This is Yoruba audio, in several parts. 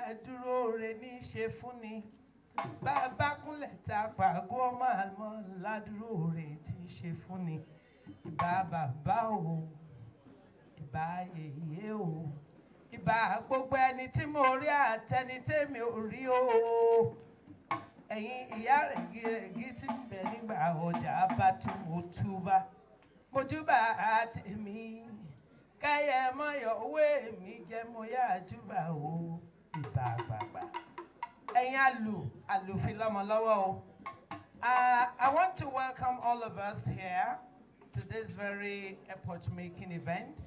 àdúró rẹ̀ ní ṣe fún ni. Bàbá kúnlẹ̀ ta pàgọ́ máa mọ́ ládùúró rẹ̀ tí ṣe fún ni. Ìbà bàbá o, ìbà yèyé o, ìbà gbogbo ẹni tí mo rí àtẹni tèmi ò rí o. Ẹ̀yin ìyá rẹ̀gírẹ̀gí tí ń bẹ nígbà ọjà bá tú mo túbà. Mojúbà àtẹ̀mí kẹ́yẹ mọ́yọ̀ owó èmi jẹ́ mo yá àjúbà o. Ìbà bàbá. Ẹ̀yin àlùfin lọ́mọ lọ́wọ́ o. I want to welcome all of us here to this very epoch-making event.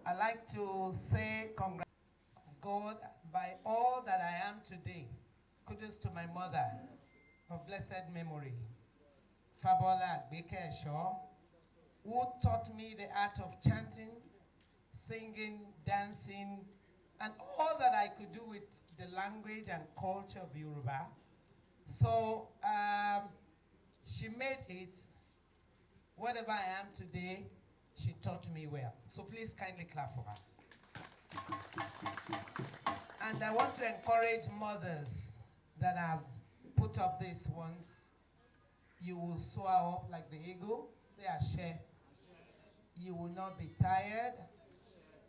I'd like to say congratulations to God by all that I am today. Kudos to my mother of blessed memory, Fabola Agbekesho, who taught me the art of chanting, singing, dancing, and all that I could do with the language and culture of Yoruba. So she made it, whatever I am today, she taught me well. So please kindly clap for her. And I want to encourage mothers that have put up these ones. You will soar up like the eagle. Say Ashe. You will not be tired.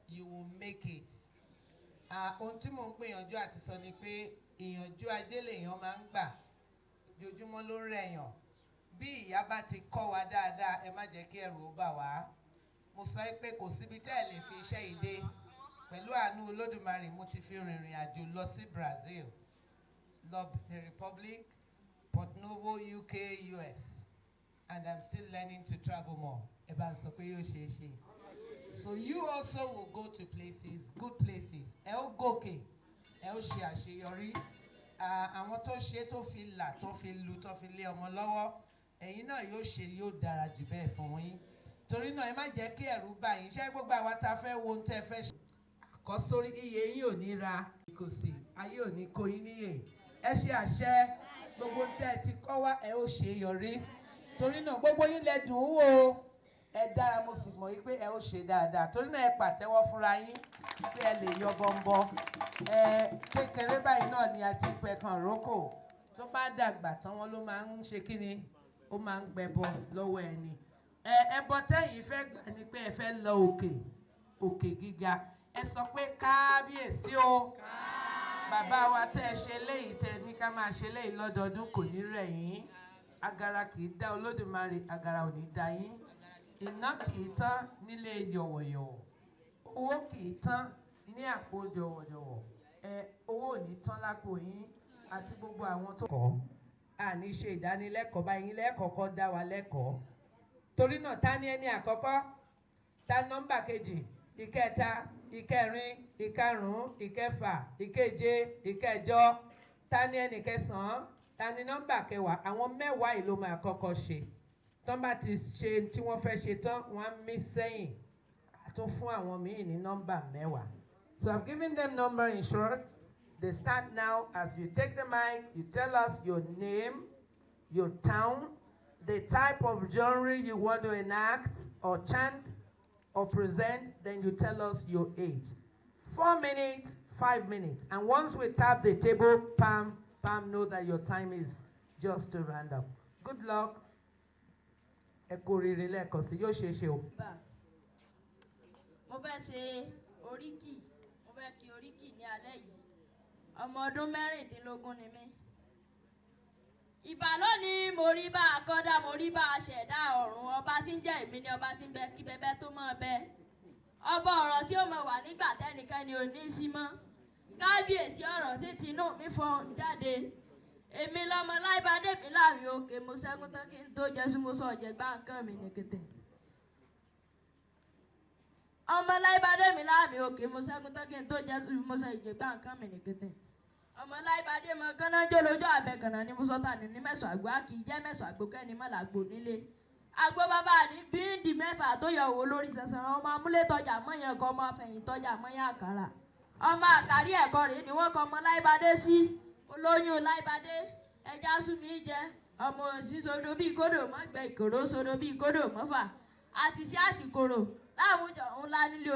You will make it. Ohun tí mò ń gbìyànjú àti sọ ni pé ìyànjú ajé lèèyàn máa ń gbà. Ojoojúmọ́ ló ń rẹ̀yàn. Bí ìyá bá ti kọ́ wa dáadáa, ẹ má jẹ́ kí ẹ̀rù ó bà wá. Mo sọ pé kò síbi tẹ́ ẹ lè fi iṣẹ́ ìdè. Pẹ̀lú àánú Olódùmarè mo ti fi rìnrìn àjò lọ sí Brazil, lọ Benin Republic, Port Novo, UK, US, and I'm still learning to travel more. Ẹ bá sọ pé yóò ṣe é ṣe. So you also will go to places, good places. Ẹ ó gòkè, ẹ ó ṣe àṣeyọrí. Àwọn tó ṣe tó fi là, tó fi lu, tó fi lé ọmọ lọ́wọ́, ẹ̀yin náà yóò ṣe yóò dára jù bẹ́ẹ̀ fún yín. Torí náà ẹ má jẹ́ kí ẹ̀rù bà yín. Ṣé gbogbo àwa tá fẹ́ wo ohun tẹ́ fẹ́ ṣe? Àkọ́sórí iye yín ò ní ra kò sí, ayé ò ní kó yín níyè. Ẹ ṣe àṣẹ, gbogbo tẹ́ ẹ ti kọ́ wá ẹ ó ṣe yọrí. Torí náà gbogbo yín lẹ dùn ún wò. Ẹ dára mo sì mọ̀ wípé ẹ ó ṣe dáadáa. Torí náà ẹ pàtẹ́wọ́ fúnra yín pé ẹ lè yọ bọ́ńbọ́. Kékeré báyìí náà ni a ti pẹ̀kan rókò. Tó bá dàgbà tán wọn ló máa ń ṣe kíni, ó máa ń gbẹbọ lọ́wọ́ ẹni. Ẹbọ tẹ́yìn fẹ́ gbà ni pé ẹ fẹ́ lọ òkè gíga. Ẹ sọ pé kábíyèsí o. Bàbá wa tẹ́ ẹ ṣe léyìí tẹ́ ní ká máa ṣe léyìí lọ́dọọdún kò ní rẹ̀ yín. Agara kì í dá Olódùmarè, agara ò ní dá yín. Iná kì í tán nílé yọ̀wọ̀yọ̀wọ̀. Owó kì í tán ní àpò jọ̀wọ̀jọ̀wọ̀. Owó ò ní tán lápò yín àti gbogbo àwọn tó kọ́. Àní ṣe ìdánilẹ́kọ̀ọ́ báyìí lẹ́kọ̀ọ́kọ́ dá wa lẹ́kọ̀ọ́. Torí náà ta ni ẹni àkọ́kọ́? Ta nọ́mbà kejì, ìkẹta, ìkẹrin, ìkarùn-ún, ìkẹfà, ìkeje, ìkẹjọ. Ta ni ẹni kẹsàn-án? Ta ni nọ́mbà kẹwàá? Àwọn mẹ́wàá yìí ló máa kọ́kọ́ ṣe. Tán bá ti ṣe tí wọ́n fẹ́ ṣe tán, wọ́n á mí sẹ́yìn. A tún fún àwọn míì ní nọ́mbà mẹ́wàá. So I've given them number in short. They start now. As you take the mic, you tell us your name, your town, the type of genre you want to enact or chant or present, then you tell us your age. 4 minutes, 5 minutes. And once we tap the table, pam, know that your time is just to round up. Good luck. Mo fẹ́ ṣe oríkì, mo fẹ́ kí oríkì ní alẹ́ yìí. Ọmọ ọdún 16 ni mí. Ìbà lónìí mo rí bá akọ́dá, mo rí bá aṣẹ̀dá ọ̀run. Ọba tí ń jẹ́ èmi ni ọba tí ń bẹ kí bẹbẹ tó mọ́ bẹ. Ọba ọ̀rọ̀ tí ó mọ̀ wà nígbà tẹ́nikẹ́ni ò ní sí mọ́. Kábíyèsí ọ̀rọ̀ tí tinú mi fọhùn jáde. Èmi lọmọ láìbádé mi láàrin òkè, mo ṣẹ́gun tán kí n tó jẹ́ sí mo sọ ọ̀jẹ̀gbá nǹkan mi nìkìtì. Ọmọ láìbádé mi láàrin òkè, mo ṣẹ́gun tán kí n tó jẹ́ sí mo sọ ọ̀jẹ̀gbá nǹkan mi nìkìtì. Ọmọ láìbádé mọ kánná jó lójú àbẹ̀kànnà ni mo sọ tà ní mẹ́sàn àgbò á kì í jẹ́ mẹ́sàn àgbò kẹ́ni mọ́ làgbò nílé. Àgbo bàbá ní bíndì mẹ́fà tó yọ òwò lórí sẹ̀sẹ̀ ọmọ amúlé tọjà mọ́yàn kan ọmọ afẹ̀yìn tọjà mọ́yàn àkàrà. Ọmọ àkàrí ẹ̀kọ́ rèé ni wọ́n kọ ọmọ láìbádé sí. Olóyún láìbádé ẹja sún mi jẹ ọmọ òsì sodo bíi kódò mọ́gbẹ́ ìkòrò sodo bíi kódò mọ́fà àti sí àtìkòrò láwùjọ ńlá nílé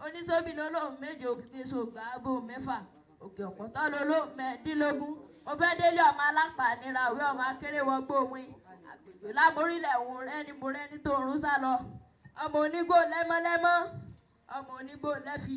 oníṣóbí lólóhùn méje òkìtì sògbà bò mẹ́fà òkè ọ̀pọ̀tọ́ lolo mẹ́ẹ̀ẹ́dínlógún mo fẹ́ délé ọmọ alápá nira òwe ọmọ akéré wọgbó òwin àgbègbè lámorílẹ̀ òun rẹ́ni mo rẹ́ni tó rún sá lọ ọmọ onígbò lẹ́mọ́lẹ́mọ́ ọmọ onígbò lẹ́fì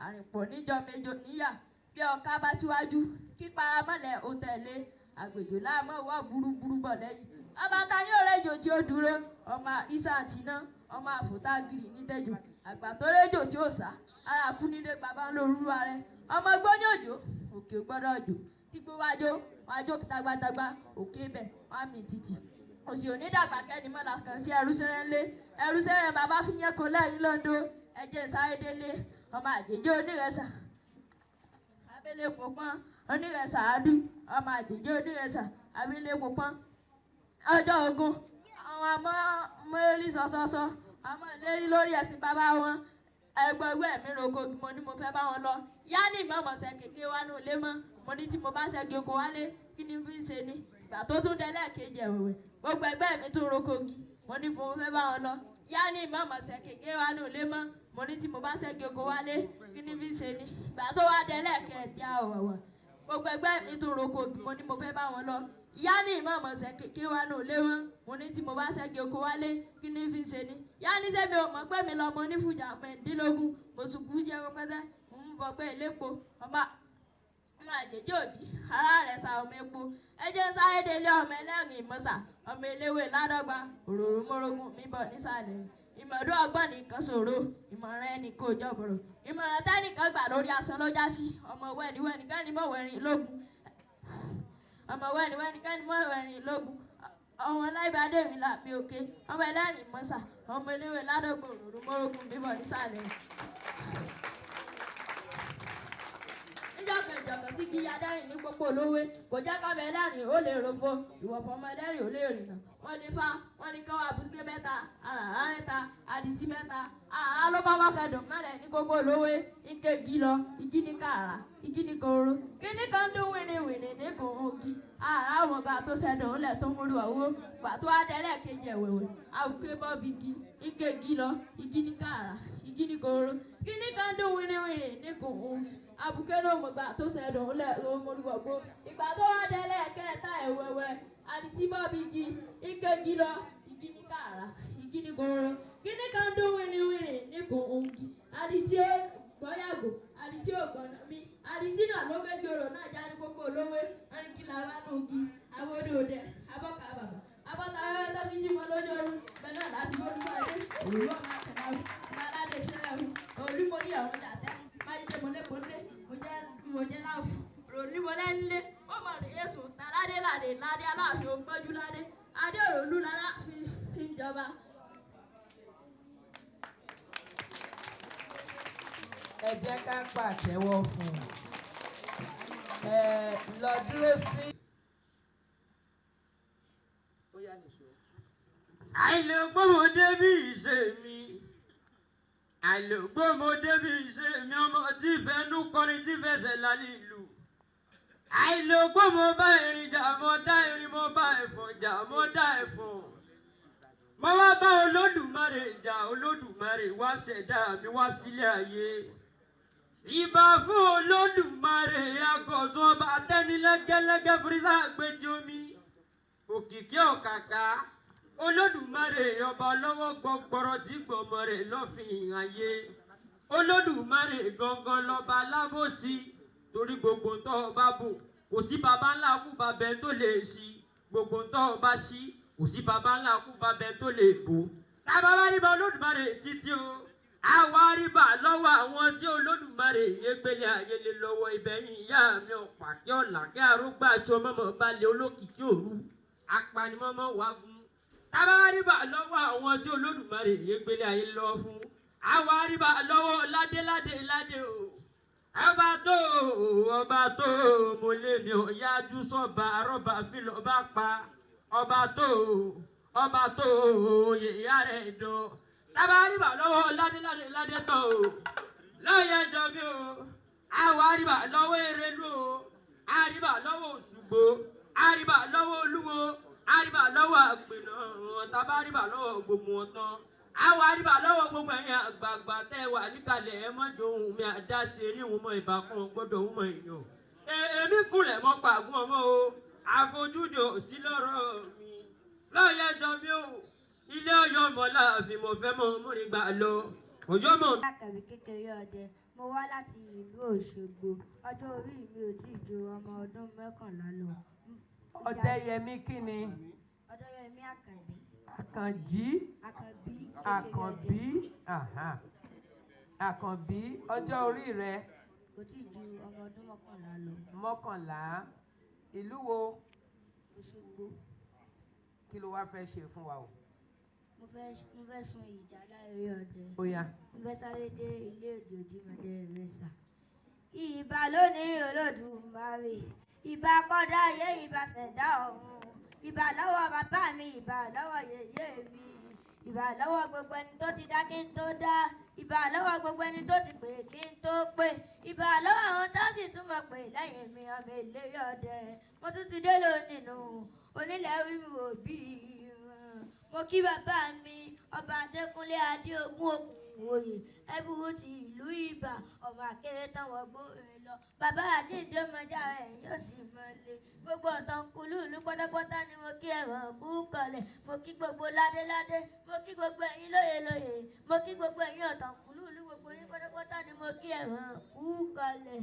àrìnpọ̀ níjọ méjò níyà bí ọ̀ká bá síwájú kí paramọ́lẹ̀ ó tẹ̀lé àgbèjò láàmú wọ́ burúburú bọ̀ lẹ́yìn ọba ta ní òrèjò tí ó dúró ọmọ àrísà àtìná ọmọ àfòtágìrì nítẹ̀jò àgbà tó réjò tí ó sá ara kú nílé bàbá ńlórúwa rẹ ọmọ gbóní òjò òkè gbọ́dọ̀ òjò tí gbó wájó tagbátagba òkè bẹ̀ wá mi títì òsì onídàgbà kẹ́ni mọ́lá kan sí ẹrúsẹ́rẹ́ bàbá fi yẹn kó lẹ́rìí lọ́ńdó ẹ̀jẹ̀ sáré délé ọmọ àjèjì onírẹsà abẹ́lé pọ̀pọ́n onírẹsà àádú ọmọ àjèjì onírẹsà abẹ́lé pọ̀pọ́n ọjọ́ ogun àwọn ọmọ mẹ́rin sọ́sọ́sọ́ ọmọ ìlérí lórí ẹ̀sìn bàbá wọn ẹgbẹ́ mi roko mo ní mo fẹ́ bá wọn lọ yá ní ìmọ̀ọ́mọ̀sẹ̀ kékeré wa nù lé mọ́ mo ní tí mo bá ṣẹ́gi oko wálé kí ni fi ń ṣe ni ìgbà tó tún délẹ̀ kejì ẹ̀wẹ̀wẹ̀ gbogbo ẹgbẹ́ mi tún roko gi mo ní mo fẹ́ bá wọn lọ yá ní ìmọ̀ọ́mọ̀sẹ̀ kékeré wa nù lé mọ́ mo ní tí mo bá ṣẹ́gi oko wálé kí ni fi ń ṣe ni ìgbà tó wá délẹ̀ kẹ̀ẹ́dì àwọ̀wọ̀ gbogbo ẹgbẹ́ mi tún roko gi mo ní mo fẹ́ bá wọn lọ yá ní ìmọ̀ọ́mọ̀sẹ̀ kékeré wa nù lé wọn mo ní tí mo bá ṣẹ́gi oko wálé kí ni fi ń ṣe ni yá ní sẹ́mi ò mọ̀ pé mi lọ́mọ onífùjà mẹ́ẹ̀ẹ́dínlógún mo sùkú jẹ́ pẹ́pẹ́tẹ́ ń bọ̀ pé ìlépo ọmọ àjèjì òdì ara rẹ̀ sa ọmọ epo ẹjẹ́ ń sáré délé ọmọ ẹlẹ́rìn ìmọ̀sà ọmọ eléwé ládọ́gba òróró mọ́rogún mi bọ̀ nísàlẹ̀ ìmọ̀dún ọgbọ́n nìkan ṣòro ìmọ̀ràn ẹnì kò jọ̀bọ̀rọ̀ ìmọ̀ràn tẹ́nìkan gbà lórí asán lọ́jà sí ọmọ wẹ́niwẹ́ni kẹ́ni mọ̀ wẹ̀rin lógun ọmọ wẹ́niwẹ́ni kẹ́ni mọ̀ wẹ̀rin lógun ọmọ láìbàdé mi làbí òkè ọmọ ẹlẹ́rìn ìmọ̀sà ọmọ eléwé ládọ́gba òróró mọ́rogún mi bọ̀ nísàlẹ̀ jọ̀gàn tí kì í adẹ́rìn ní pópó olówó kò jẹ́ kọ́mọ ẹlẹ́rìn ó lè rofo ìwọ̀fọ̀ ọmọ ẹlẹ́rìn ó lè rìnà wọ́n ní fa wọ́n ní káwá abúlé mẹ́ta àràrá mẹ́ta àdìsí mẹ́ta àràrá ló kọ́kọ́ kẹdùn mẹ́lẹ̀ ní pópó olówó ike igi lọ igi ní kàrà igi ní koro kíní kan dún wìnìwìnì ní kò ń gi àràrá ọmọ gbà tó sẹ́dùn ó lẹ̀ tó múlò owó gbà tó adẹ́lẹ̀ kejì ẹ̀wẹ̀wẹ̀ àwùké bọ́ọ̀bì igi ike igi lọ igi ní kàrà igi ní koro kíní kan dún wìnìwìnì ní kò ń gi abuké ló mọ̀ gbà tó sẹ́dùn lẹ̀ ló mọ̀lúwọ̀gbó ìgbà tó wá délẹ̀ kẹta ẹ̀wẹ̀wẹ̀ àdìsí bọ́ọ̀bì igi ike igi lọ igi ní kàrà igi ní koro kíní kan dún wìnìwìnì ní kò ń gi àdìsí gbọ́yàgò àdìsí ògbọ̀nà mi àdìsí náà ló gbé jòrò náà jáde kókó olówó ẹni kí la wá nù gi àwọn òde abọ́ka bàbà abọ́ta wẹ́wẹ́ tó fi jí mọ́ lójú ọdún bẹ́ẹ̀ náà láti bó dúpọ̀ ẹ̀dẹ́ òwúrọ̀ máa tẹ̀lé ọ̀hún aládé ìṣẹ́lẹ̀ ọ̀hún olúmọ̀rí ọ̀hún dàtẹ́ máyíjẹ́ mọ́lẹ́kọ́lé mo jẹ́ láwù ròní mọ́lẹ́nilé ó mọ̀ rèé èso tàládé ládé ládé aláàfin ògbọ́jú ládé adé òròlú lára fi ń jọba. ẹ jẹ́ ká pàtẹ́wọ́ fún un lọ dúró sí. àìlègbòmọdé bí ìṣe mi àìlègbòmọdé bí ìṣe mi ọmọ tí fẹnu kọrin tí fẹsẹ̀ lálẹ́ ìlú àìlègbòmọ bá irin jà mọ́ dá irin mọ́ bá ẹ̀fọ́ jà mọ́ dá ẹ̀fọ́ mo wá bá olódùmarè jà olódùmarè wá ṣẹ̀dá mi wá sílé ayé ìbà fún olódùmarè àgọ̀tún ọba tẹ́nilẹ́gẹ́lẹ́gẹ́ fúrísà gbèjì omi òkìkí ọ̀kàkà olódùmarè ọba lọ́wọ́ gbọgbọrọ tí gbọmọ rẹ̀ lọ́fìn ayé olódùmarè gangan lọ́ba lábòsí torí gbogbo ń tọ́ ọba bò kò sí baba ńlá kú babẹ tó lè ṣí gbogbo ń tọ́ ọba ṣí kò sí baba ńlá kú babẹ tó lè bò tábà wá rí bá olódùmarè títí o àwa rí bá lọ́wọ́ àwọn tí olódùmarè yégbélé ayé lé lọ́wọ́ ibẹ̀yìn ìyá mi ọ̀pá kí ọ̀là kí arúgbó aṣọ mọ́mọ́ balẹ̀ olókìkí òru apanimọ́mọ́ wágún tábà rí bá lọ́wọ́ àwọn tí olódùmarè yégbélé ayé lọ́wọ́ fún àwa rí bá lọ́wọ́ ládé o ọba tó mo lé mi ò yájú sọ́ba arọ́ba fílọ̀ bá pa ọba tó yèyá rẹ̀ dán tábà rí bá lọ́wọ́ ládé tán o lọ́yẹ̀ jọ bí o àwa rí bá lọ́wọ́ Erelu o àríbà lọ́wọ́ Òṣùgbó àríbà lọ́wọ́ Olúwo àríbà lọ́wọ́ Àgbẹ̀nà tábà àríbà lọ́wọ́ gbogbo wọn tán àwa àdìbà lọ́wọ́ gbogbo ẹ̀yin àgbààgbà tẹ́ ẹ wà níkàlẹ̀ ẹ mọ́jọ ohun mi àdáṣe níwọ̀n mọ́ ìbákan gbọ́dọ̀ ohun mọ́ èèyàn. Èmi kúnlẹ̀ mọ́ pàgún ọmọ o àfojúde ò sí lọ́rọ̀ mi lọ́yẹ̀ jọ mi o ilé Ọ̀yọ́ mọ́ láàfin mo fẹ́ mọ́ múrin gbà lọ Ọ̀yọ́ mọ́. Akẹ̀wé kékeré ọdẹ mo wá láti ìlú Òṣogbo ọjọ́ orí mi ò tí ì ju ọmọ ọdún 11 lọ. Ọdẹ́yẹmí kí ni? Ọdẹ́yẹmí Àkànbí. Àkànjí. Àkànbí. Àkànbí ọjọ́ orí rẹ? Kò tí ì ju ọmọ ọdún 11 lọ. 11. Ìlú wo? Òṣogbo. Kí ló wá fẹ́ ṣe fún wa o? Mo fẹ́ sun ìjálá eré ọdẹ. Ó yá. Mo fẹ́ sáré dé ilé òdì òdìmọ̀dé Ìrẹsà. Ìbà lónìí Olódùmarè, ìbà kọ́dá ayé, ìbà ṣẹ̀dá ọ̀run, ìbà lọ́wọ́ bàbá mi, ìbà lọ́wọ́ yèyé mi, ìbà lọ́wọ́ gbogbo ẹni tó ti dá kí n tó dá, ìbà lọ́wọ́ gbogbo ẹni tó ti pè kí n tó pè, ìbà lọ́wọ́ àwọn tó sì tún mọ̀ pé lẹ́yìn mi ọmọ eléré ọdẹ. Mo tún ti dé lónìí nù onílẹ̀ wíwú òbí wọn. Mo kí bàbá mi ọba Adékúnlé Adéogún Ògùnwòye ẹbùrú ti ìlú Ìbà ọmọ akéré tán wọgbó rẹ lọ. Bàbá àjíǹde mọjá rẹ yóò sì mọ lé gbogbo ọ̀tàn kúlú ìlú pátápátá ni mo kí ẹ̀wọ̀n kú kọlẹ̀. Mo kí gbogbo ládéládé, mo kí gbogbo ẹ̀yin lóyelóye, mo kí gbogbo ẹ̀yin ọ̀tàn kúlú ìlú gbogbo yín pátápátá ni mo kí ẹ̀wọ̀n kú kọlẹ̀.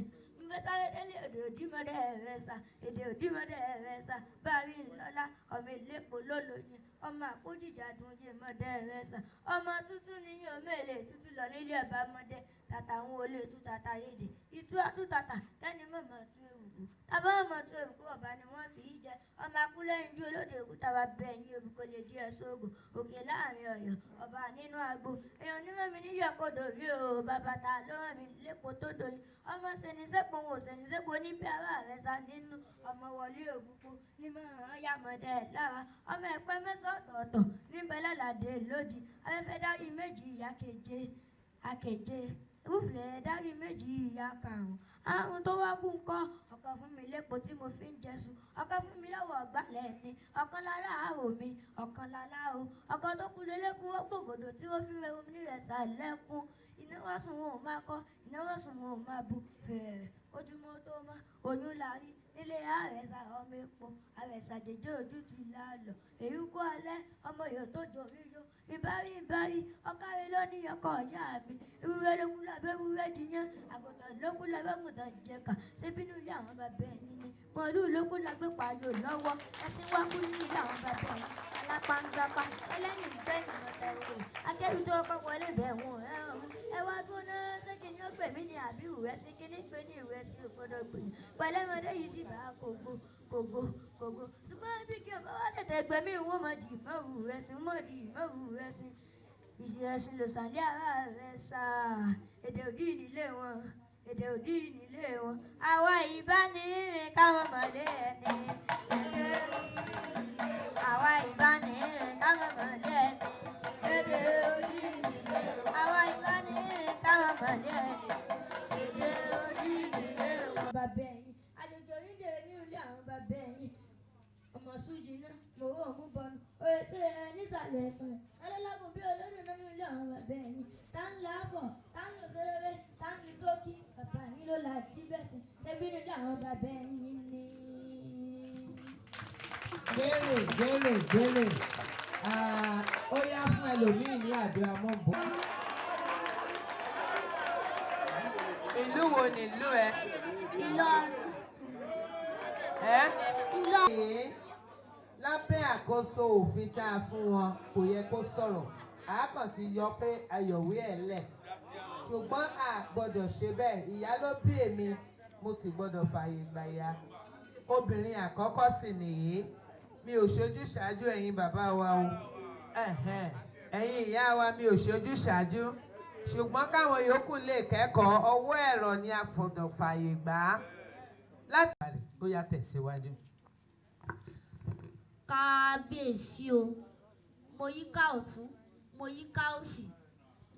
Sáré délé èdè òdìmọ̀dé Ìrẹsà, èdè òdìmọ̀dé Ìrẹsà, bárí ńlọ́lá ọmọ ìlépo lólóyin, ọmọ àkójìjà dùn yé mọ̀dé Ìrẹsà, ọmọ tútù níyàn mélèé tútù lọ nílé ẹ̀bá mọ́dé, tàtà àwọn olè tú tàtà yéde, ìtú àtú tàtà kẹ́ni mọ̀mọ́ tú èrùkù, tàbá ọmọ tú èrùkù ọba ni wọ́n fi í jẹ, ọmọ akúlẹ́yìn ju olóde òkú tàbá bẹ́ẹ̀yìn òbí kò lè di ẹ̀sọ́ ògùn, òkè láàrin Ọ̀yọ́, ọba nínú agbo, èèyàn onímọ̀ mi níyọ̀ kodò rí o, bàbá ta ló rán mi lépo tó doyin, ọmọ sẹnisẹ́pọ̀ wọn ò sẹnisẹ́pọ̀ níbi ara rẹ̀ sá nínú ọmọ wọlé òkúkú ní mọ̀ràn yàmọ̀dé lára ọmọ ẹ̀pẹ́ mẹ́sàn ọ̀tọ̀ọ̀tọ̀ níbẹ̀ lálàdé lòdì afẹ́fẹ́ dárí méjì ìyá keje akeje irúfẹ́ dárí méjì ìyá karùn-ún àrùn tó wá kú ńkọ́ ọ̀kan fún mi lépo tí mo fi ń jẹsù ọ̀kan fún mi lọ́wọ́ ọ̀gbálẹ̀ ni ọ̀kan lára àrò mi ọ̀kan lára o ọ̀kan tó kú lélẹ́kùn ó gbògòdò tí ó fi rẹ̀ omi nírẹ̀sà lẹ́kùn iná wá sùn wọn ò máa kọ́ iná wá sùn wọn ò máa bu fẹ̀rẹ̀ ojúmọ́ tó mọ́ oyún la rí nílé àrẹ̀sà ọmọ epo àrẹ̀sà jẹjẹ ojú ti la lọ èyí kó alẹ́ ọmọ yòó tó jọ ríyó ìbárí ọkàrẹ́ lónìí ọkọ̀ ọ̀yá mi ewúrẹ́ lókun lábẹ́ ewúrẹ́ jiyàn àgùntàn lókun lábẹ́ àgùntàn jẹ̀ka ṣébínú ilé àwọn bàbá ẹ̀yìn ni mọ̀ọ́lù lókun lágbé pààyò lọ́wọ́ ẹṣin wá kú nínú ilé àwọn bàbá ẹ̀yìn alápàǹgbàpá ẹlẹ́yìn gbẹ̀yìn ọ̀tẹ̀ òwe akẹ́rù tó ọkọ̀ wọlé bẹ̀ wọ́n ẹ̀rùn ẹwà gbóná ṣé kí ni ó gbẹ̀mí ni àbí ìrẹsì kí ní pé ní ìrẹsì ògbódò gbìyànjú pẹ̀lẹ́mọdé yìí sì bá kògó ṣùgbọ́n bí kí ọba wá tètè gbẹ̀mí wọn mọ̀ dì mọ́rù rẹ̀ sí ìrẹsì lò sàlẹ̀ ara rẹ̀ sà èdè òdì nílé wọn àwa ìbánirìn káwọn mọ̀lẹ́ ẹni èdè àwa ìbánirìn káwọn mọ̀lẹ́ ẹni èdè òdì nílé àwa ìbánirìn káwọn mọ̀lẹ́ ẹni èdè òdì nílé wọn. Bàbá ẹ̀yìn àjòjò nídè ní ilé àwọn bàbá ẹ̀yìn ọmọ sùjì náà mo wò mú bọnu òye sí ẹ nísàlẹ̀ ẹ̀sùn ẹlẹ́lágùn bí olóyún náà ní ilé àwọn bàbá ẹ̀yìn tá ń láàbọ̀ tá ń lò sẹ́lẹ̀wé tá ń ní tókì bàbá yín ló la jí bẹ́sẹ̀ ṣẹ́bí ní ilé àwọn bàbá ẹ̀yìn ni. Gbélé ó yá fún ẹlòmíì ní àjọ amọ́bọ̀. Ìlú wo ni ìlú ẹ? Ìlọrin. Ìlọrin. Lábẹ́ àkóso òfin tá a fún wọn kò yẹ kó sọ̀rọ̀ àákàn ti yọ pé ayọ̀wé ẹ̀ lẹ̀ ṣùgbọ́n a gbọ́dọ̀ ṣe bẹ́ẹ̀ ìyá ló bí èmi mo sì gbọ́dọ̀ fààyè gbà ya obìnrin àkọ́kọ́ sì nìyí mi ò ṣojú ṣáájú ẹ̀yin bàbá wa o ẹ̀yin ìyá wa mi ò ṣojú ṣáájú ṣùgbọ́n káwọn yòókù lè kẹ́kọ̀ọ́ ọwọ́ ẹ̀rọ ni a gbọ́dọ̀ fààyè gbà á láti bóyá tẹ̀síwájú. Kábíyèsí o mo yíká ọ̀tún mo yíká òsì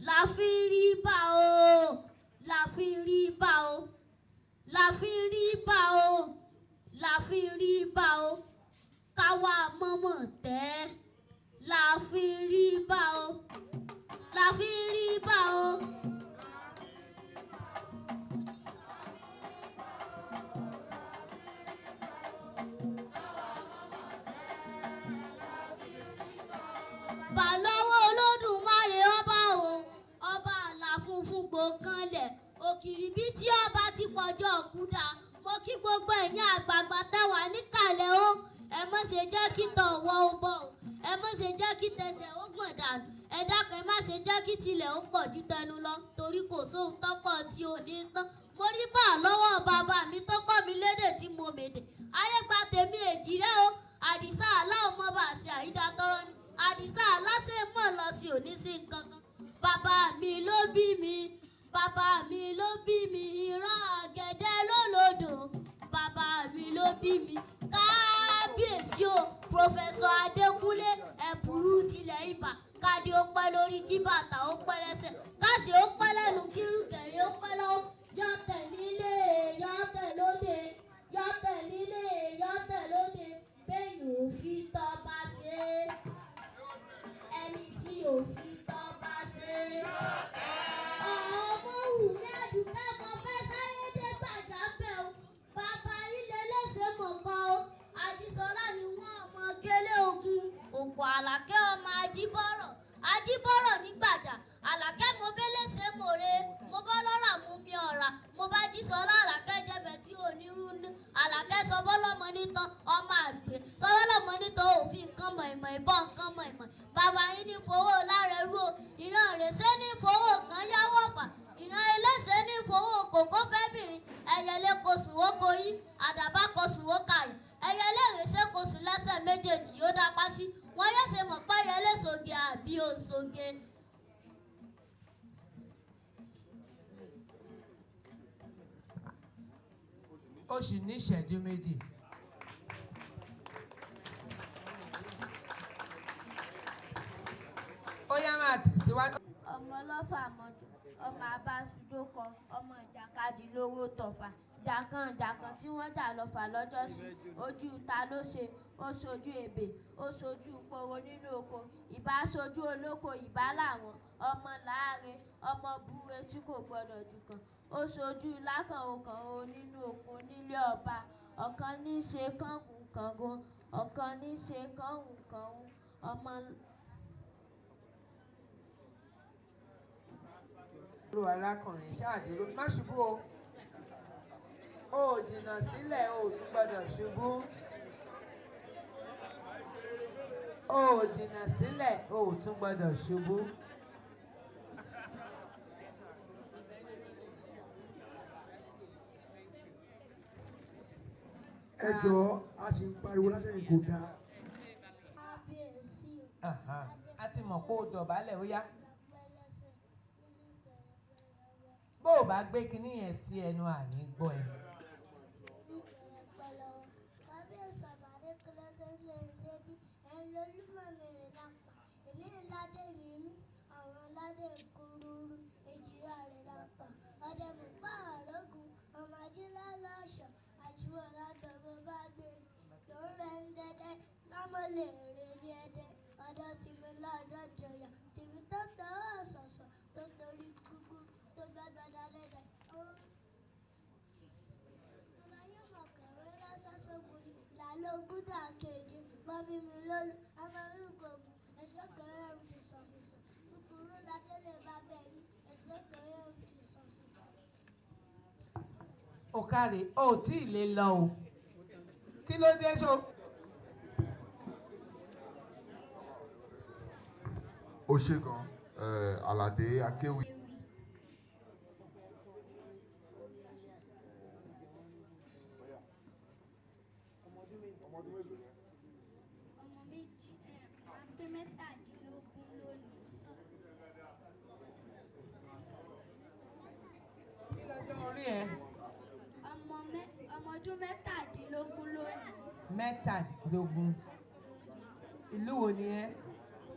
la fi ń rí bá o la fi ń rí bá o la fi ń rí bá o la fi ń rí bá o káwa mọ̀mọ̀ tẹ́ la fi ń rí bá o la fi ń rí bá o. Bàlọ́wọ́ Olódùmarè ọba o, ọba àlà funfun gbòkanlẹ̀, òkìrì bí tí ọba ti pọ̀jọ́ òkúta. Mo kí gbogbo ẹ̀yin àgbààgbà tẹ́wà níkàlẹ̀ o, ẹ má ṣe jẹ́ kí tọ̀wọ́ ó bọ̀ o, ẹ má ṣe jẹ́ kí tẹsẹ̀ ó gbọ̀n dànù, ẹ dákun ẹ má ṣe jẹ́ kí tilẹ̀ ó pọ̀ ju tẹnu lọ, torí kò sóhun tọ́pọ̀ tí ò ní tán. Mo rí bá lọ́wọ́ bàbá mi tó kọ́ mi lédè tí mo mèdè, ayé gba tèmi èjì rẹ o, àdìsá aláwọ̀ mọ́ bá ṣe àyídá tọrọ ni, àdìsá aláṣẹ mọ̀ lọ sí òní sí nǹkan kan. Bàbá mi ló bí mi, bàbá mi ló bí mi, ìran àgẹ̀dẹ̀ lólodò, bàbá mi ló bí mi. Kábíyèsí o, Pòfẹ́sọ̀ Adékúnlé ẹ̀bùrú tilẹ̀ ibà, kádé ó pẹ́ lórí kí bàtà ó pẹ́ lẹ́sẹ̀, káṣí ó pẹ́ lẹ́nu kí rúkẹ̀rẹ́ ó pẹ́ lọ́wọ́. Yọ̀tẹ̀ nílé yọ̀tẹ̀ lóde, yọ̀tẹ̀ nílé yọ̀tẹ̀ lóde, bẹ́ẹ̀ ò fi tọ́ba ṣe ẹni tí ò fi tọ́ba ṣe. Ọmọ wù ní ẹ̀dùnkẹ́ mọ fẹ́ sáré dé gbàjà bẹ́ẹ̀ o, bàbá ilé léṣe mọ̀ kọ́ o, Àjíṣọlá ni wọ́n ọmọ gélé ogun, òkú Àlàkẹ́ ọmọ Ajíbọ̀rọ̀, Ajíbọ̀rọ̀ ní gbàjà, Àlàkẹ́ mo bẹ́lẹ̀ ṣe mòre, mo bọ́ lọ́rà mú mi ọ̀rà, mo bá Jíṣọlá Àlàkẹ́ jẹ́bẹ̀ tí onírú ní, Àlàkẹ́ sọ bọ́lọ́mọ nítàn ọmọ àgbẹ̀, sọ bọ́lọ́mọ nítàn òfin nǹkan mọ̀ ìbọn nǹkan mọ̀ ìmọ̀, bàbá yín ní fowó lárẹ̀rú o, ìran rèsé ní fowó kan yáwó fà, ìran eléṣẹ́ ní fowó kòkó fẹ́ bìnrin, ẹyẹlé kò sùn ó korí, àdàbà kò sùn ó kàyè, ẹyẹlé rèsé kò sùn lẹ́sẹ̀ méjèèjì yóò dápá sí, wọn yóò ṣe mọ̀ pé ẹyẹlé sòge àbí òṣòge. ó sì ní ìṣẹ́jú méjì. ó yá máa tẹ̀síwájú. ọmọ lọ́fà mọ́jọ ọmọ abásùdókọ ọmọ ìjàkadì lówó tọ̀fà jàkànjàkàn tí wọ́n jà lọ́fà lọ́jọ́sí ojú ta ló ṣe ó ṣojú ebè ó ṣojú poro nínú oko ìbá ṣojú olóko ìbá làwọn ọmọ láàrin ọmọ búre tí kò gbọdọ̀ jù kan ó ṣojú lákàn ọkàn o nínú oko nílé ọba ọ̀kan ní í ṣe kángun kángun ọ̀kan ní í ṣe kángun kángun ọmọ. dúró arákùnrin ṣáàdúró má ṣubú o ò jìnnà sílẹ̀ o ò tún gbọ́dọ̀ ṣubú o ò jìnnà sílẹ̀ o ò tún gbọ́dọ̀ ṣubú. ẹ jọ̀ọ́ a sì ń pariwo látẹ̀yìn kò dáa. Kábíyèsí a ti mọ̀ kó o dọ̀bálẹ̀ ó yá. bó o bá gbé kinní yẹn sí ẹnu àní gbọ́ ẹ. kábíyèsí àbàdé kílódé lè débi ẹ̀yin lólúmọ̀ mẹ́rin lápá èmi ńládé mímí àwọn ńládé kúrúrú èjìrà rẹ̀ lápá ọdẹ mọ̀pá àrógùn ọmọdé lálọ́ṣọ̀ àjùmọ̀ ládọ̀bọ̀ bá gbé lòún rẹ̀ ń dẹ́dẹ́ lámọ̀lẹ̀ rẹ̀ ní ẹ̀dẹ́ ọ̀dọ̀ tìmí lọ́dọ̀ jọyọ̀ tìmí tó tọwọ́ ṣọ̀ṣọ̀ tó torí gúgú tó gbẹ́gbẹ́dá lẹ́dẹ̀ lálógún dàkejì bọ́bí mi lólu amárùkọ̀gùn ẹ̀ṣọ́ kẹrẹ́ ń ti sọ̀fìsọ̀ kúkúrú látẹ̀lẹ̀ bá bẹ̀yìn ẹ̀ṣọ́ kẹrẹ́ ń ti sọ̀fìsọ̀. ó káre ó tí ì lè lọ o kí ló dé so. ó ṣe gan Àlàdé Akéwì. ọmọ méjì àpé mẹ́tàdínlógún lónìí. kí lọ́jọ́ orí ẹ. ọmọ ọdún mẹ́tàdínlógún lónìí. mẹ́tàdínlógún. ìlú wo ni ẹ.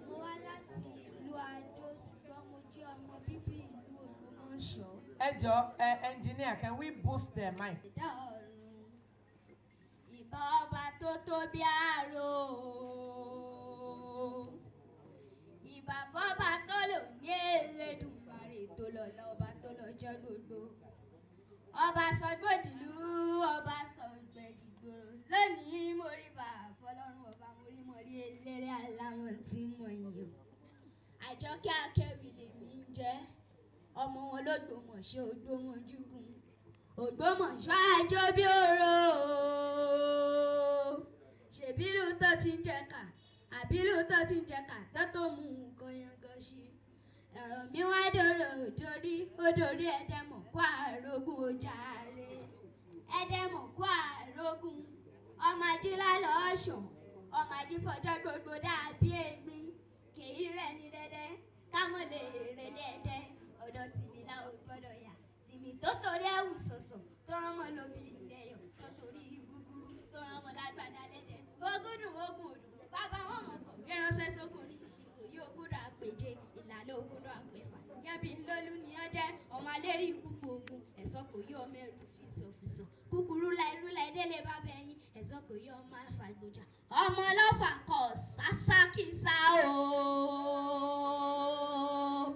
mo wá láti ìlú Adó ṣùgbọ́n mo jẹ́ ọmọ bíbí ìlú Ògbómọ̀ṣọ́. ẹ jọ engineer can we boost their mic. ẹ̀dá ọ̀run ìbà ọba tó tóbi àrò ìbà fọ́ba tó lò ní èso. ọba sọgbọdìlú ọba sọgbẹdìgbòrò lónìí mo rí bá fọlọ́run ọba mo rí eléré aláwọ̀ tí mo yàn. Àjọkẹ́ Akéwì lèmi ń jẹ́ ọmọ wọn lÓgbómọ̀ṣọ́ Ògbómọjúgùn Ògbómọ̀ṣọ́ àjọ bí oró ṣèbílù tó ti ń jẹ̀ka àbílù tó ti ń jẹ̀ka tó mú nǹkan yangan sí. Ẹ̀rọ mi wá dòrò odòrí ẹ̀dẹ̀mọ̀ kó àrógùn ojàre ẹ̀dẹ̀mọ̀ kó àrógùn ọmọ ajílá lọ́ọ̀ṣọ́ ọmọ ajífọjọ́ gbogbo dàbí ègbín kèé rẹ̀ ní dẹ́dẹ́ kámọ́ lè rẹ̀lẹ̀ ẹ̀dẹ́ ọ̀dọ̀ tìmí la ò gbọ́dọ̀ yà tìmí tó torí ẹ̀wù sọ̀sọ̀ tó rán mọ́ lóbi ilẹ̀yọ̀ tó torí gúgúrú tó rán mọ́ lágbàdá lẹ́dẹ̀ ogúndùn ogun òdùn bàbá wọn mọ̀ kọ̀ ríránṣẹ́ sógun ní ìkòyí ogúndùn àpèje ìlànà ogúndùn àpèfà yẹbi ńlọlú ni ọ jẹ́ ọmọ alérí púpọ̀ ogun ẹ̀sọ́ kò yí ọmọ ẹrù fìsọ̀fìsọ̀ kúkúrú láìrú láìdélé bá bẹ́yìn ẹ̀sọ́ kò yí ọmọ àfàgbòjà ọmọ ọlọ́fà kọ̀ sásákìsá ooo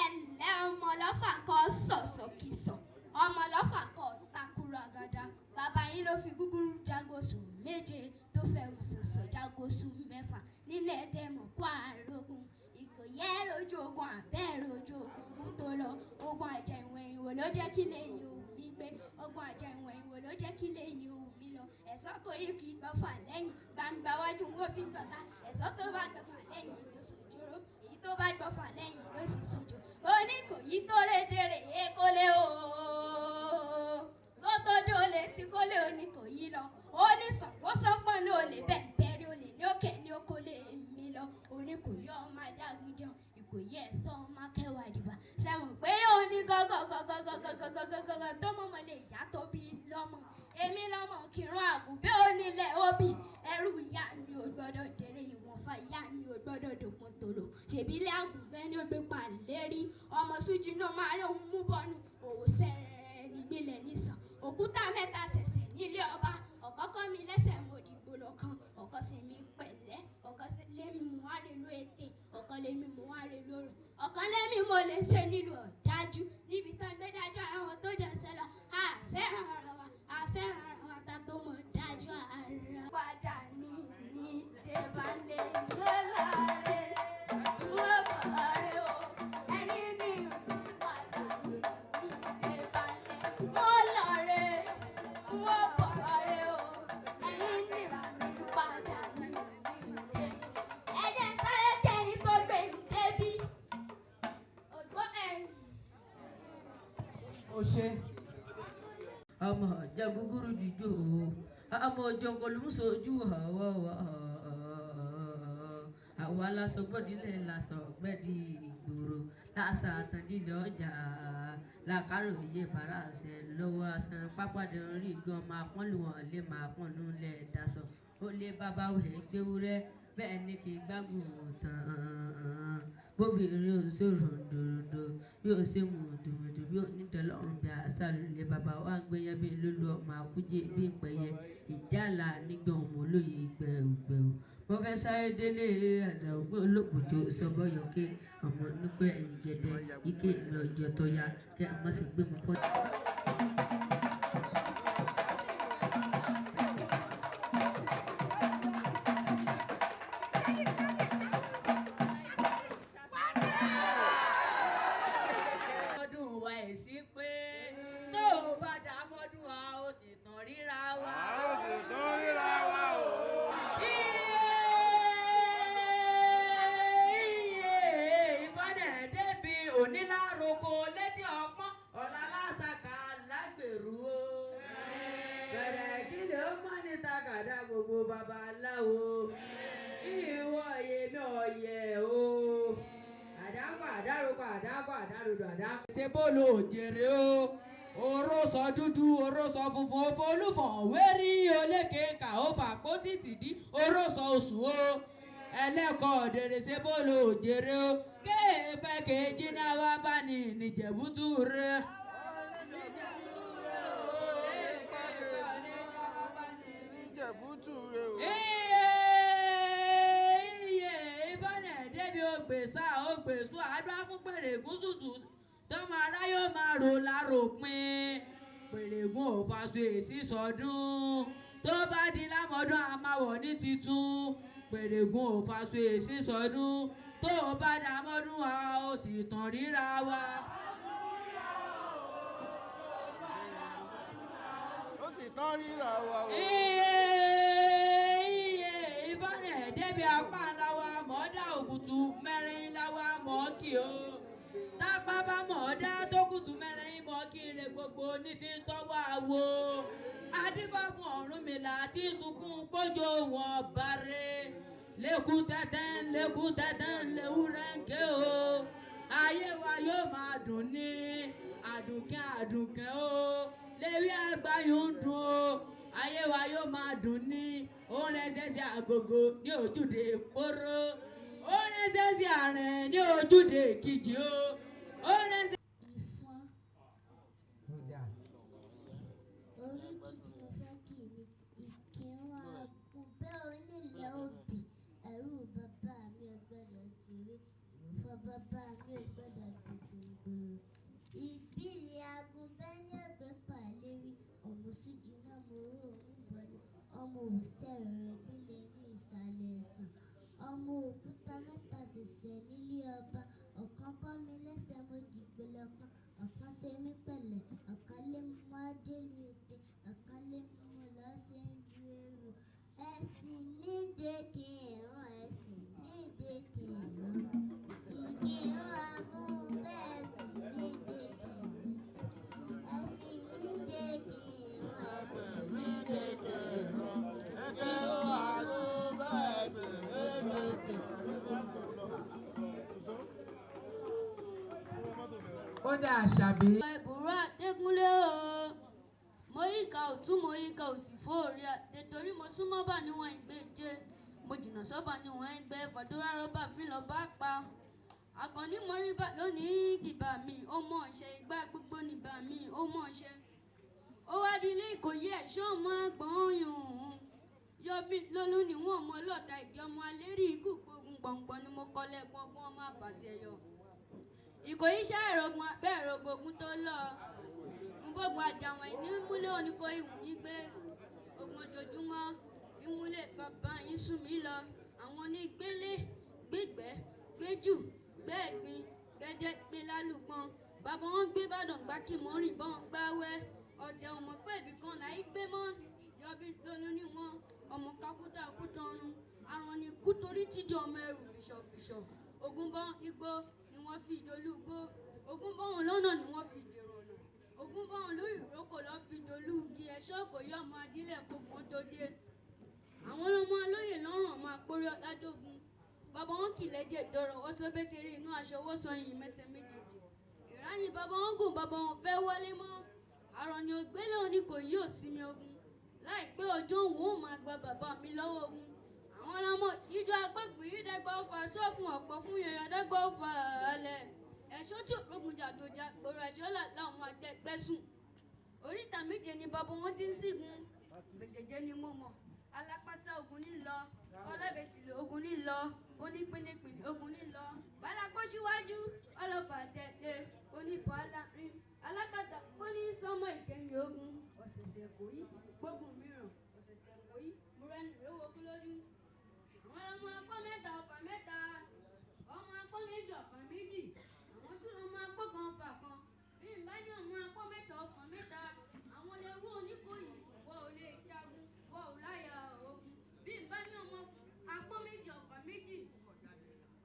ẹ̀lẹ́ ọmọ ọlọ́fà kọ̀ sọ̀sọ̀kìsọ̀ ọmọ ọlọ́fà kọ̀ takuru àgàdà bàbá yín ló fi gúgúrú jágosù méje tó fẹ́ sọ̀sọ̀ jágosù mẹ́fà nílẹ̀ ẹ̀dẹ́mọ̀ kó àrógùn ìkòyí rojú ogun àbẹ́ rojú ogun tó lọ ogun àjà ìwọ̀n ìwò ló jẹ́ kí lẹ́yìn òun mi gbé ogun àjà ìwọ̀n ìwò ló jẹ́ kí lẹ́yìn òun mi lọ ẹ̀sọ́ kò yí kí gbọ́fà lẹ́yìn gbangba wájú wọn fi gbọ́ta ẹ̀sọ́ tó bá gbọ́fà lẹ́yìn ló sojóró èyí tó bá gbọ́fà lẹ́yìn ló sì sojo oníkòyí tó rédèrè èkólé ooo tó tó dé olè tí kólé oníkòyí lọ onísàngósọ́pọ̀ ní olè bẹ́ẹ̀ olè ní òkè ní okòlè mi lọ oníkòyí ọmọ ajágun jẹun ìkòyí ẹ̀sọ́ ọmọ akẹwàá dìbà sẹ́wọ̀n pé òní gọ́gọ́gọ́gọ́gọ́gọ́gọ́gọ́gọ́ tó mọ̀mọ́ lè yá tóbi lọ́mọ èmi lọ́mọ kírun àgùnbẹ́ onílẹ̀ òbí ẹrú ìyá mi ò gbọ́dọ̀ dèrè ìwọ̀nfà ìyá mi ò gbọ́dọ̀ dòkun tòlò ṣèbí ilé àgùnbẹ́ ni ó gbé pàlérí ọmọ sójú náà máa rí òun mú bọ́nu òwò sẹ́rẹ̀ nígbìlẹ̀ nìsàn òkúta mẹ́ta ṣẹ̀ṣẹ̀ nílé ọba ọ̀kọ́kọ́ mi lẹ́sẹ̀ mo dìgbò lọ́kàn ọ̀kọ́ sì mi pẹ̀lẹ́ ọ̀kọ́ sì lémi mú wá rè ló ètè ọ̀kọ́ lémi mú wá rè lóró ọ̀kan lémi mo lè ṣe nílùú ọ̀dájú níbi tán gbé dájọ́ ara wọn tó jẹ́ sẹ́lọ àfẹ́ràn ara wa ta tó mọ̀ dájú ara. Padà ní Débálé lọ́láre wọ́n bàárẹ̀ o ẹni ní padà ní Débálé wọ́n lọ́re wọ́n bàárẹ̀ o ẹni ní padà ní dé. Ẹ̀jẹ̀ sáré kẹ́ni tó gbé débi. Ògbó ẹ̀yìn. Ó ṣe. Ọmọ jẹ gúgúrú jíjó ọmọ òjòǹgòlù ń sojú àwa lásọgbọ́dílẹ̀ lásọgbẹ́dì ìgboro lásà àtàndínlẹ̀ ọjà làkàròyé bàràṣẹ lọ́wọ́ àṣàn pápádé orí gan máa pọ́n lù wọ́n lè máa pọ́n lù lẹ̀ dasọ ó lé bàbá wẹ̀ gbéwúrẹ́ bẹ́ẹ̀ ni kì í gbágùn tán bóbìnrin ò sòrò dòdò yóò ṣe mú dùmùdù bí onítẹ̀lọ́rùn bí àṣà lulẹ̀ bàbá wa ń gbéyàn bí lólu ọmọ àkújẹ bí ìpẹ́yẹ ìjàlá nígbà ọmọ olóye gbẹ̀wùgbẹ̀wù mo fẹ́ sáré délé àṣà ògbó olókùtò sọ́bọ̀yọ̀kẹ́ ọmọ nípẹ́ ẹ̀yìn gẹ̀dẹ̀ ike mi ọjọ́ tó ya kẹ́ ẹ̀ má sì gbé mi fọ́. Gbogbo babaláwo ìwọ yèmí ọ̀yẹ̀ o àdáńkọ àdárúkọ àdáńkọ àdárúdò àdáńkọ. ṣe bóòlù òjèrè o oró sọ dúdú oró sọ funfun olúfọ̀n wérí olékè ńkà ó fà pótì tìdí oró sọ oṣù o ẹlẹ́kọ̀ọ́ ọ̀dẹ̀rẹ̀ ṣe bóòlù òjèrè o kéèpẹ́ kéjì náà wá bá ní nìjẹ̀bútú rẹ̀. Ògbèsà ògbèsù àádọ́ fún pèrè gúúsùsù tọ́mọ aráyé máa rò láròpin pèrègùn ò faṣọ èsì sọdún tó bá di lámọdún a máa wọ̀ ní titun pèrègùn ò faṣọ èsì sọdún tó bá dàmọ́dún a ó sì tàn ríra wa. ó sì tán ríra wa o. iye ìbọnẹ̀ débi apá làwa mọ̀ọ́dá òkùtù mẹ́rin làwa mọ̀ọ́kì o tápá bá mọ̀ọ́dá tó kùtù mẹ́rin mọ̀ọ́kì rẹ̀ gbogbo nífi tọ́wọ́ àwo adífá fún Ọ̀rúnmìlà tí sunkún pójò wọn bàrẹ̀ lẹ́kùn tẹ́tẹ́ lẹ́wúrẹ́ ń ké o ayé wa yóò máa dùn ní àdùnkẹ́ o léwí àgbáyún dùn o ayé wa yóò máa dùn ní òun ẹsẹ̀sẹ̀ àgògò ní ojúde ìpòrò òun ẹsẹ̀sẹ̀ àrẹ̀ ní ojúde ìkìjì o òun ẹsẹ̀. Ìfọ́n oríkì tí mo fẹ́ kì í ní ìkírun àgùnbẹ́ onílẹ̀ òbí ẹ̀rù bàbá mi ò gbọ́dọ̀ jèrè ìwòfọ́ bàbá mi ò gbọ́dọ̀ tètè gbòòrò ìbílẹ̀ àgùnbẹ́ ní ọ̀gbẹ́ pàlérí ọmọ sójú náà mo rò ń bọ̀ ní ọmọ òsèré rẹ̀ gbélé ní ìsàlẹ̀ ẹ̀sán ọmọ òkúta mẹ́ta ṣẹ̀ṣẹ̀ nílé ọba ọ̀kan kọ́ mi lẹ́sẹ̀ mo dìgbò lọ́kàn ọ̀kan ṣe mí pẹ̀lẹ́ ọ̀kan lé mọ́ adélu ètè ọ̀kan lé mọ́ lọ́sẹ̀ ń ju èrò ẹ̀sìn nídé kí ìrún ẹ̀sìn nídé kí ìrún ìkírun àgùnbẹ́ ẹ̀sìn nídé kí ìrún ẹ̀sìn nídé kí ìrún ẹ̀sìn nídé kí ìrún ìkírun àgùnbẹ́ ẹ̀sìn nídé kí ìrún. ó dá àṣàbí. ìbúrò àdékúnlé o mo yíká ọ̀tún mo yíká òsì fóòrí àdé torí mo súnmọ́ bà níwọ̀n ìgbéje mo jìnnà sọ́bà níwọ̀n ẹgbẹ́ fàdúrà rọ́bà fílọ̀ bá pa àkànní mo rí bá lónìí kìbà mi ó mọ̀ ṣe igbá gbogbo níbà mi ó mọ̀ ṣe ó wá di ilé ìkòyí ẹ̀ṣọ́ ọmọ àgbọ̀n yùn yọbí lólú níwọ̀n ọmọ ọlọ́ta ìdí ọmọ alérí ikú gbógun gbọ̀ngbọ̀n ni mo kọ́ lẹ́gbọ́n ọgbọ́n ọmọ àbàtì ẹ̀yọ ìkòyí ṣe ìrògùn abẹ́ ìrògùn tó lọ gbogbo àjàwọ̀n ìní múlẹ̀ oníkó ìwùn yín gbé ogun ojoojúmọ́ ìmúlẹ̀ bàbá yín sùn mí lọ àwọn onígbélé gbégbẹ́ gbéjù gbẹ́ẹ̀gbin gbẹ́dẹ́ gbé lálùpọ̀n bàbá wọn gbé bàdàn gbá kí mọ́ rìn bọ́n gbáwẹ́ ọ̀dẹ̀ ọmọ pé ibì kan láì gbé mọ́ yọbí lónú ní wọn ọmọ kakúta kútọrun àrùn ní kú torí tíjọ ọmọ ẹrù fìṣọ̀fìṣọ̀ ogun bọ́n igbó ni wọ́n fi ìdólú gbó ogun bọ́n lọ́nà ni wọ́n fi dèrò ọ̀nà ogun bọ́n lórí ìrókò lọ́ fi dolú igi ẹ̀ṣọ́ kò yọ ọmọ adílẹ̀ kókun tó dé àwọn ọmọ alóyè lọ́rùn ọmọ àkórí ọ̀làdógún bàbá wọn kì lẹ́jẹ̀ dọ̀rọ̀ wọ́n sọ bẹ́sẹ̀ rí inú aṣọ wọ́n sọ yìí mẹ́sẹ̀ méjèèjì ìránì bàbá wọn gùn bàbá wọn fẹ́ wọlé mọ́ àrọ̀ ni ògbélé òní kò yí òsinmi ogun láìpẹ́ ọjọ́ òun ó máa gba bàbá mi lọ́wọ́ ogun àwọn ọmọ ìjọ agbègbè dẹgbà ọfà sọ́fún ọ̀pọ̀ fún yẹ̀yàn dẹgbà ọfà alẹ̀ ẹ̀ṣọ́ tí òrogun jàdójà gbòòrò ẹ̀ṣọ́ làwọn àtẹ̀gbẹ́sùn oríta méje ni bàbá wọn ti ń sígun gbèjèjé ni mo mọ̀ alápásá ogun ní lọ ọlọ́bẹ̀sílẹ̀ ogun ní lọ onípínlẹ̀pínlẹ̀ ogun ní lọ balakọ́ síwájú ọlọ́fà tẹ̀lé oníbọn alárin alákàtà ó ní sọmọ ìkẹyìn ogun ọ̀sẹ̀sẹ̀ kò yí gbógun mìíràn ọ̀sẹ̀sẹ̀ kò yí múrẹ́ni lówó kú lójú àwọn ọmọ akọ́ mẹ́ta ọ̀fà mẹ́ta ọmọ akọ́ méjì ọ̀fà méjì àwọn tún ọmọ akọ́ kan ọ̀fà kan bí n bá ní ọmọ akọ́ mẹ́ta ọ̀fà mẹ́ta àwọn lè rú oníkòyí wọ́n ò lè jagun wọ́n ò láyà ogun bí n bá ní ọmọ akọ́ méjì ọ̀fà méjì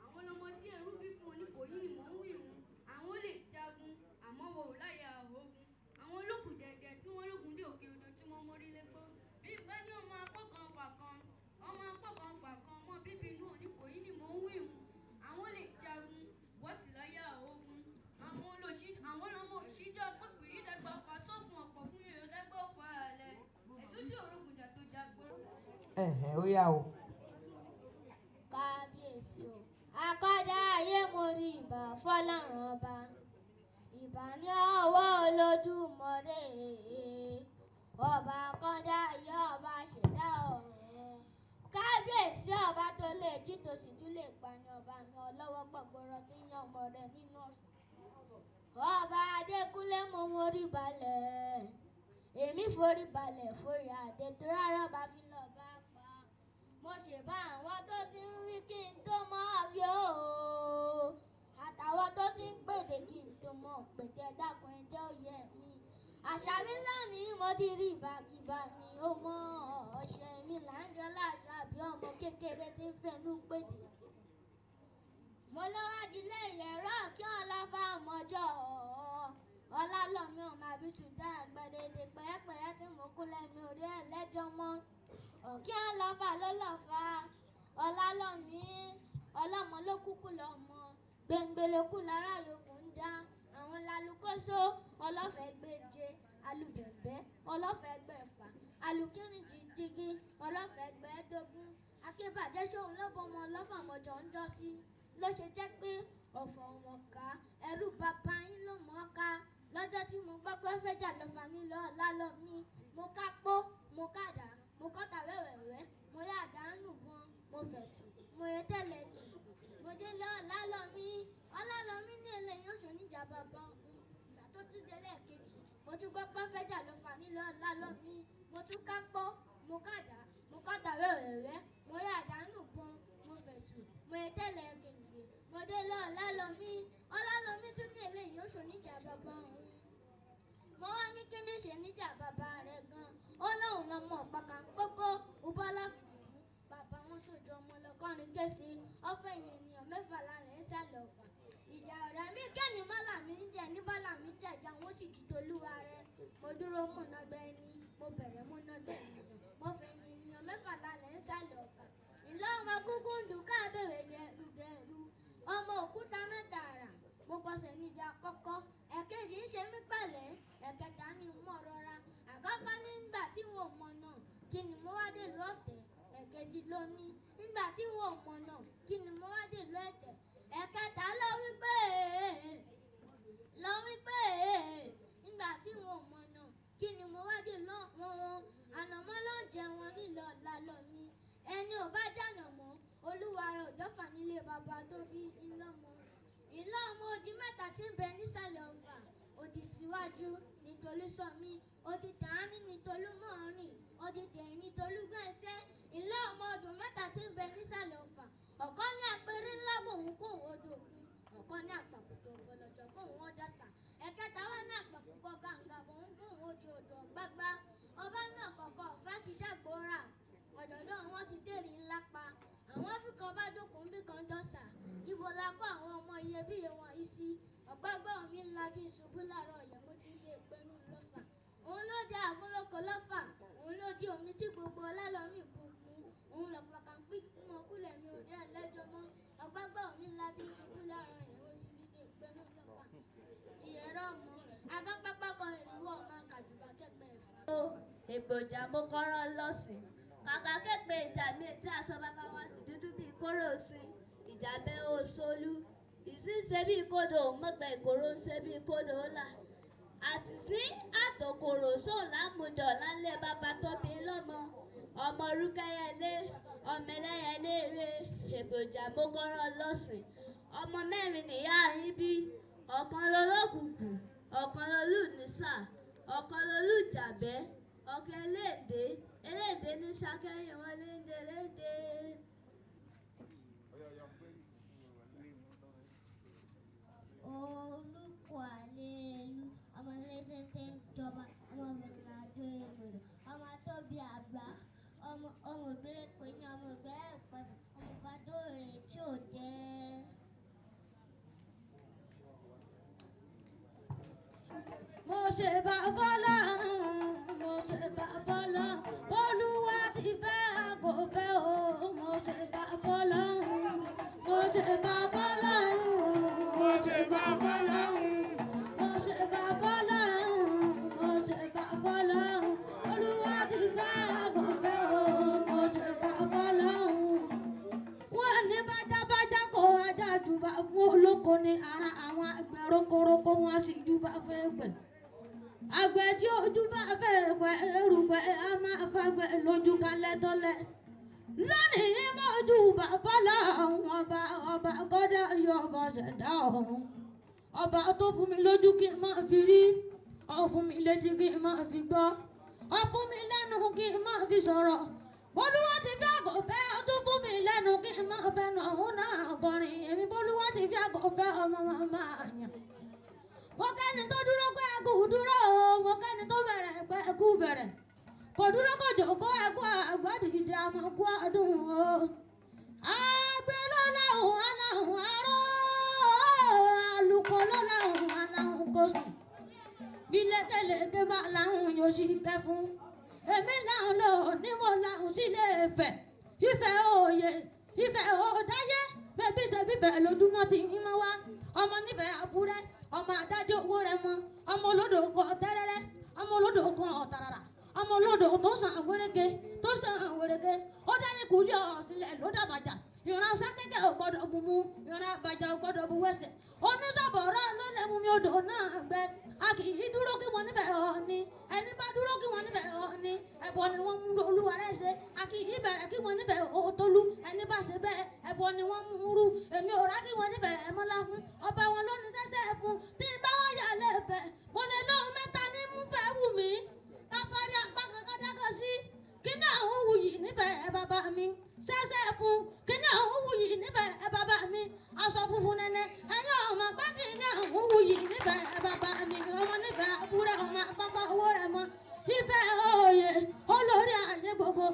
àwọn ọmọ tí ẹrú bí fún oníkòyí ni mò ń wí wọn àwọn lè jagun àmọ́ wọ́n ò láyà ogun àwọn olókùn dẹ̀dẹ̀ tí wọ́n lókun dé òkè odò tí wọ́n mórí lẹ́gbọ́ bí n bá ní ọmọ akọ́ kan ọ̀fà kan ọmọ akọ́ kan ọ̀fà kan ọmọ bíbí inú oníkòyí ni mò ń wí wọn àwọn lè jagun wọ́n sì láyà ogun àwọn ọmọ òṣìjọ́ pọ̀pìrì dẹ́gbà ọ̀fà sọ́fún ọ̀pọ̀ fún yẹ̀yọ́ dẹ́gbà ọ̀fà àlẹ́ ẹ̀ṣọ́ tí òrogun jà tó jagbó. Ó yá o. Kábíyèsí o akọ́dá ayé mo rí ìbà fọlọ́run ọba ìbà ní ọwọ́ Olódùmarè ọba akọ́dá ayé ọba ṣẹ̀dá ọ̀run kábíyèsí ọba tó lè jí tó sì tún lè pani ọba mi ọlọ́wọ́ gbọ̀gbọ̀rọ̀ tí ń yan ọmọ rẹ̀ nínú ọ̀sán ọba Adékúnlé mo mórí balẹ̀ èmi forí balẹ̀ forí àdé tó rárá bá fi lọ bá pa. Mo ṣe bá àwọn tó ti ń wí kí n tó mọ̀ wí o, àtàwọn tó ti ń pèdè kí n tó mọ̀ pèdè dákun ẹjọ́ yẹ mi. Àṣà mi lónìí mo ti rí ìbàkíbà mi ó mọ ọ̀ṣẹ̀ mi là ń jọ láṣà bí ọmọ kékeré tí ń fẹnu pèdè. Mo lọ́wájú lẹ́yìn ẹ̀rọ kí wọ́n lọ́ fà mọ́jọ́ ọlálọ́mí ọmọ àbísù dára gbẹdẹdẹ pẹ́ẹ́pẹ́ẹ́ tí mo kú lẹ́nu orí ẹ̀ lẹ́jọ́ mọ́. Ọ̀kí ọlọ́fà ló lọ́fà ọlálọ́mí ọlọ́mọ ló kúkú lọ́mọ gbẹ̀ngbẹ̀lẹ́kù lára yòókù ń dá àwọn lálùkóso ọlọ́fẹ́ gbèje alùbẹ̀bẹ̀ ọlọ́fẹ́ gbẹ̀fà alùkíní jìjìgì ọlọ́fẹ́ gbẹ̀ẹ́dógún akébàjẹ́ sóhun lọ́bọ̀mọ ọlọ́fàmọ́jọ ń jọ sí ló ṣe jẹ́ pé ọ̀fọ̀ wọn ká ẹrú bàbá yín ló mọ̀ ọ́ ká lọ́jọ́ tí mo gbọ́ pé fẹ́jà lọ́fà nílò ọ̀làlọ́mí mo ká pó mo kàdá mo kọ́ta wẹ́wẹ́wẹ́ mo yá àdánù bọ́n mo fẹ̀tù mo yẹ tẹ́lẹ̀ dì mo dé lọ ọ̀làlọ́mí ní eléyìí oṣù níjà bàbá ìgbà tó tún délé kejì mo tún gbọ́ pé fẹ́jà lọ́fà nílò ọ̀làlọ́mí mo tún ká pó mo kàdá mo kọ́ta wẹ́wẹ́wẹ́ mo yá àdánù bọ́n mo fẹ̀tù mo yẹ tẹ́lẹ̀ gègé mo dé lọ ọ̀làlọ́mí tún ní eléyìí oṣù níjà bàbá òun. Mo wá ní kí ní ṣe níjà bàbá rẹ̀ gan. Ó lóun lọmọ ọ̀pàkà ń kókó ubọ́lá fìdí bàbá wọn sójú ọmọ lọ́kọ́rin kése ọ̀fẹ́ yẹn ènìyàn mẹ́fà lálẹ́ ń sálẹ̀ ọ̀fà. Ìjà ọ̀rẹ́ mi kẹ́ni mọ́là mi ń jẹ ní bọ́là mi jẹ̀jà wọ́n sì di tolúwa rẹ̀. Mo dúró múnagbẹ́ ẹni mo bẹ̀rẹ̀ múnagbẹ́ ènìyàn mo fẹ́ yẹn ènìyàn mẹ́fà lálẹ́ ń sálẹ̀ ọ̀fà. Ìlú ọmọ kúkú ń dùn káàbẹ̀rẹ̀ gẹ̀rù ọmọ òkúta mẹ́ta àrà mo kọsẹ̀ níbi àkọ́kọ́ ẹ̀kejì ń ṣe mí pẹ̀lẹ́ ẹ̀kẹta ní mọ̀ rọra àkọ́kọ́ nígbà tí wọn ò mọ̀ náà kí ni mo wá dé ìlú ọ̀tẹ̀ ẹ̀kejì ló ní nígbà tí wọn ò mọ̀ náà kí ni mo wá dé ìlú ẹ̀tẹ̀ ẹ̀kẹta ló wí pé nígbà tí wọn ò mọ̀ náà kí ni mo wá dé ìlú wọn ànàmọ́ ló ń jẹ wọn nílò ọ̀la lọ ní ẹni ò bá jànà mọ́ olúwa rẹ̀ ò dọ́fà nílé bàbá tó bí ńlọ́mọ. Ìlú ọmọ odi mẹ́ta tí ń bẹ nísàlẹ̀ ọ̀fà odi tiwájú ní Tolúsọmí odi tààní ní Tolúmọ̀ọ́rìn odi tẹ̀yìn ní Tolúgbẹ̀nsẹ́. Ìlú ọmọ ọdún mẹ́ta tí ń bẹ nísàlẹ̀ ọ̀fà ọ̀kan ní apẹ̀rẹ̀ ńlá gbòun kóhun odò òkun ọ̀kan ní àpàkùtò ọ̀bọ̀lọ̀jọ̀ kóhun ọ̀dàsà ẹ̀kẹta wà ní àpàkùkọ gàǹgà bòun kóhun odò ọ̀gbágbá ọba náà kọ̀kọ́ ọ̀fà ti dàgbòrà ọ̀dọ̀dọ̀ wọn ti dèrè ńlá pa àwọn fíkọ bá jókòó ń bí kan dọ́sà ibo la kó àwọn ọmọ iyebíye wọ̀nyí sí ọ̀gbágbọ́n mi ńlá ti ṣubú láàárọ̀ ọ̀yẹ́ mo ti dé ìpinnu lọ́fà òun ló dé àgúnlókò lọ́fà òun ló dé omi tí gbogbo ọlálọ́mì gbogbo òun lọ́pàá ń pín fún ọkùnrin ní òde ẹlẹ́jọ́ mọ́ ọ̀gbágbọ́n mi ńlá ti ṣubú láàárọ̀ ọ̀yẹ́ mo ti dé ìpinnu lọ́fà ìyẹ̀rọ ọmọ agápápá kan ìlú ọmọ kàjùbà kẹgbẹ́ ẹ̀fọ́. Ègbòjà mo kọ́rọ́ lọ́sìn kàkà képe ìjà mi etí aṣọ bàbá wa sì dúdú bíi kóró òsín ìjà bẹ́ ó solú ìsín ṣe bíi kódò mọ́gbẹ́ ìkóró ń ṣe bíi kódò ọ̀la àtìsí àtòkòrò sóun lámùjọ lálẹ́ bàbá tóbi lọ́mọ ọmọ orúkẹ́yẹlé ọmọ ẹlẹ́yẹlé rè Ègbòjà mo kọ́rọ́ lọ́sìn ọmọ mẹ́rin nìyá yín bí ọ̀kan lolókùkù ọ̀kan lolúnìsà ọ̀kan lolújàbẹ́ ọ̀kan eléèdè ní sákẹ́yìn wọn léńdé. Olùkọ́ àlélu ọmọ lẹ́sẹ̀ tẹ́ ń jọba ọmọ bẹ̀rẹ̀ àjọ ìbèrè ọmọ tó bí àgbà ọmọ òdòdó pé ní ọmọ òdòdó ẹ̀pẹ́ ọmọ bàdó rẹ̀ tí ò jẹ́. Mo ṣe bá bọ́lá mo ṣe bá bọ́lá Olúwa ti fẹ́ àgọ́fẹ́ o mo ṣe bá bọ́lá mo ṣe bá bọ́lá mo ṣe bá bọ́lá mo ṣe bá bọ́lá mo ṣe bá bọ́lá Olúwa ti fẹ́ àgọ́fẹ́ o mo ṣe bá bọ́lá. Wọ́n ní bájábájá kó ajá jùbà fún olóko ní ara àwọn àgbẹ̀ rokoroko wọn sì jùbà fẹ́ gbẹ̀. Àgbẹ̀ tí ojú bá fẹ́ pẹ́ erùpẹ̀ a máa fagbẹ̀ lójú kalẹ̀ tọ́lẹ̀. Lónìí mọ́jú bàbá làwọn ọba kọ́dá yọ ọba ṣẹ̀dá ọ̀run. Ọba tó fún mi lójú kí n máa fi rí, ó fún mi létí kí n máa fi gbọ́. Ó fún mi lẹ́nu kí n má fi sọ̀rọ̀. Bólúwa ti fi àgọ́ fẹ́, ó tún fún mi lẹ́nu kí n má fẹnu ọ̀hún náà kọrin. Èmi Bólúwa ti fi àgọ́ fẹ́ ọmọ màmá yàn. Mo kẹ́ni tó dúró pé ẹkú dúró o, mo kẹ́ni tó bẹ̀rẹ̀ pé ẹkú bẹ̀rẹ̀. Kò dúró kò jòkó ẹkú àgbàdìdì àmọ́ kú àdùn o. Àgbẹ̀ ló láhùn aláhùn aró, àlùkò ló láhùn aláhùn kò sùn. Bí lékelèké bá láhùn yóò sì kẹ́ fún. Èmi láhùn lò ní mo láhùn sílé Ifẹ̀. Ifẹ̀ òye, Ifẹ̀ òdáyé, bẹ́bí ṣe bíbẹ̀ lójúmọ́ ti yín mọ́ wá. Ọmọ nífẹ̀ẹ́ Àbúrẹ́, ọmọ adájọ́ owó rẹ̀ mọ́. Ọmọ olódò kan tẹ́rẹ́rẹ́, ọmọ olódò kan ọ̀tàràrà. Ọmọ olódò tó sàn wéréke, tó sàn wéréke. Ó dáyé kúlẹ̀ ọ̀sílẹ̀ ló dàbàjà. Ìran sákẹ́kẹ́ ò gbọ́dọ̀ bu mu, ìran àbàjá ò gbọ́dọ̀ bu wẹ̀sẹ̀. Onísọ̀bọ̀rọ̀ ló lè mú mi odò náà gbẹ. A kì í dúró kí wọ́n níbẹ̀ ọ̀ ni. Ẹni bá dúró kí wọ́n níbẹ̀ ọ̀ ni. Ẹbọ ni wọ́n mú Olúwa rẹ̀ ṣe. A kì í bẹ̀rẹ̀ kí wọ́n níbẹ̀ ọ̀ tolú. Ẹni bá ṣe bẹ́ẹ̀ ẹbọ ni wọ́n mú rú. Èmi ò rá kí wọ́n níbẹ̀ ẹmọ́lá fún. Ọba wọn ló ní sẹ́sẹ́ fún. Tí n bá wáyà lẹ́fẹ̀, mo lè lóhun mẹ́ta ní mú fẹ́ wù mí. Káfárí apá kankan dákọ̀ sí. Kí ni àwọn wù yìí níbẹ̀ ẹ bàbá mi? Sẹ́sẹ́ fún. Kí ni àwọn wù yìí níbẹ̀ ẹ bàbá mi? Aṣọ funfun nẹ́nẹ́. Ẹ̀yin ọmọ pé kí ni àwọn wù yìí níbẹ̀ ẹ bàbá mi? Ọmọ nífẹ̀ẹ́ Àbúrẹ́ ọmọ pápá owó rẹ̀ mọ́. Ifẹ̀ òye olórí ayé gbogbo.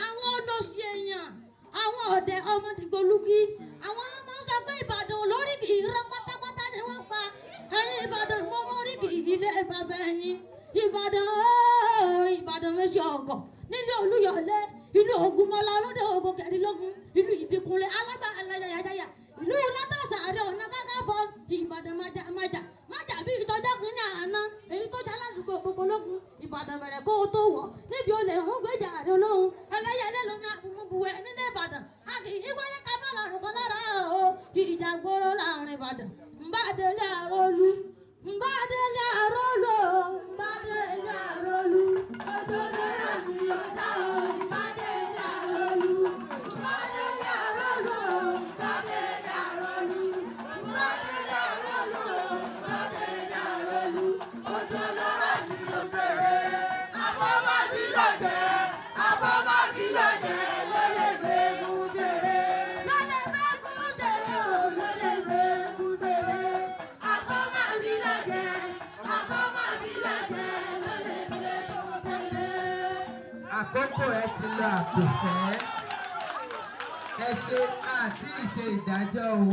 Àwọn olóṣì èèyàn, àwọn ọ̀dẹ̀ ọmọ dìgbòlugi, àwọn ọlọ́mọ sọ pé Ìbàdàn olórí kì í rán pátápátá ni wọ́n pa. Ẹ̀yin Ìbàdàn mọ́mọ́ orí kì í ilé bàbá ẹ̀yin. Ìbàdàn méjì ọ̀gọ̀ nílé Olúyọ̀lé, ìlú Ògúnmọ́lá olóde Ògo kẹrìnlógún, ìlú Ìbíkúnlé alágbà aláyàyàyà, ìlú Látàṣà Àrẹ Ọ̀nà Kakanfò. Ìbàdàn májà bí ìtọ́jọ́ kìíní àná, èyí tó jẹ́ aládùúgbò gbogbo lógun. Ìbàdàn bẹ̀rẹ̀ kó o tó wọ̀, níbi olè ń gbèjà àrẹ olóhùn. Ẹlẹ́yẹlé ló ní àbùmùbùwẹ̀ nínú Ìbàdàn. A kì í wáyé ká bá lọ́rùn kan lára o. Ìjà gbòòrò láàrin Ìbàdàn. Mbàdélé Àrólú, Mbàdélé Àrólú, Mbàdélé Àrólú. Ojú lóra sí ọ̀tá o. Mbàdélé Àrólú, Mbàdélé Àrólú, Mbàdélé Àrólú, Mbàdélé Àrólú, Mbàdélé Àrólú. Ojú lóra sí òṣèré. Àbọ̀mọ́bí lọ́jẹ́, àbọ̀mọ́bí lọ́jẹ́, ló lè gbé kúṣèré. Ló lè gbé kúṣèré o, ló lè gbé kúṣèré. Àbọ̀mọ́bí lọ́jẹ́, àbọ̀mọ́bí lọ́jẹ́, ló lè gbé kúṣèré. Àkókò ẹ ti lọ àpòfẹ́. Ẹ ṣe àti ìṣe ìdájọ́ o,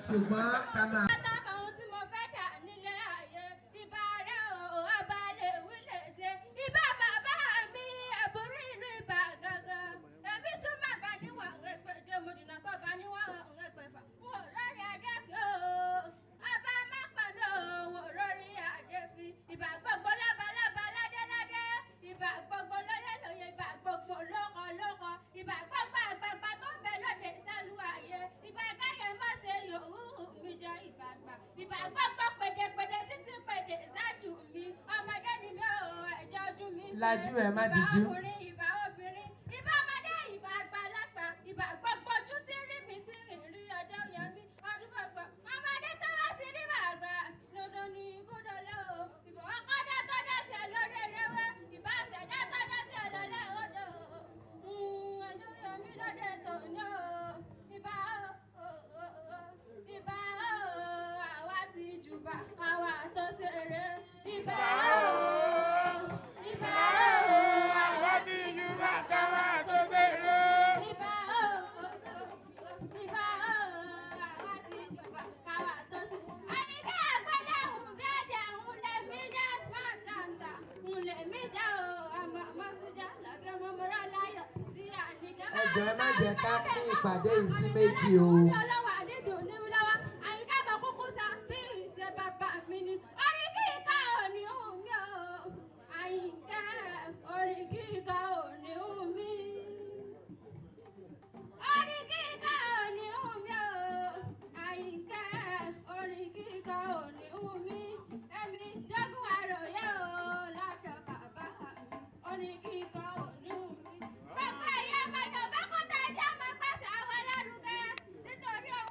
ṣùgbọ́n ká máa. Ohun tí mo fẹ́ dà nílé ayé, ìbà rẹ̀ o, ọba lè wí lè ṣe. Ìbà bàbá mi, ẹ̀bùrú ìlú ìbà gangan. Ẹbí súnmọ́ bá níwọ̀n ẹgbẹ̀je, mo dìnnà sọ́ba níwọ̀n ẹgbẹ̀fà. N ò rọrí Adéfi o, ọba má pa mí o, n ò rọrí Adéfi. Ìbà gbogbo lábalábá ládéládé, ìbà gbogbo lóyè lóyè, ìbà gbogbo lóko lóko, ìbà gbogbo àgbààgbà tó ń bẹ lóde sálú ayé. Ìbà káyé má ṣe yòówù mi jẹ ìbàgbà. Ìbà gbogbo pèdèpèdè títí pèdè ṣáájú mi. Ọmọdé ni mi ò ẹ̀jẹ̀ ojú mi ṣe. Lajú ẹ má dìjú. Ìbà ọkùnrin, ìbà obìnrin, ìbà ọmọdé, ìbà àgbàlagbà, ìbà gbogbo ojú tí rí mi tí rìn rí ọjọ́ yẹn mi. Ọdún gbogbo ọmọdé tó wá sí rí bàgbà. Lọ́dọ̀ ni gbọ́dọ̀ lọ o. Ìbà ọkọ̀dá tó dá tiẹ̀ lórí erewé. Ìbà àṣẹ̀dá tó dá tiẹ̀ lọ́lẹ́ odò. Ọjọ́ yẹn mi lóde tòní o. Ìbà o, ìbà o, àwa ti jùbà, àwa tó ṣeré. Ìbà o, ìbà o, àwa ti jùbà, káwa tó ṣeré. Ìbà o, ìbà o, àwa ti jùbà, káwa tó ṣeré. Àyíká àgbẹ̀lẹ̀ ń bí ẹ̀jẹ̀ ń lè mí dá smart chanter. Ń lè mí dá o, àmọ́ mọ́síjà làbí ọmọ mọ́ra láyọ̀ sí àníkẹ́. Ẹ jọ̀ọ́ ẹ má jẹ́ ká pín ìpàdé yìí sí méjì o. Ọlọ́wà nídùn ní lọ́wọ́, àyíká bọ̀ kúkú sá bí ìṣe bàbá mi ni. Orí kíkà ò ní hù mí o. Àyíká orí kíkà ò ní hù mí. Orí kíkà ò ní hù mí o. Àyíká orí kíkà ò ní hù mí. Èmi jogún àròyé o lọ́dọ̀ bàbá mi. Orí kíkà ò ní hù mí. Gbogbo ẹ̀yà ọmọdé bá kọ́ta ẹja máa gbàsẹ̀ àwọn lárugẹ nítorí owó.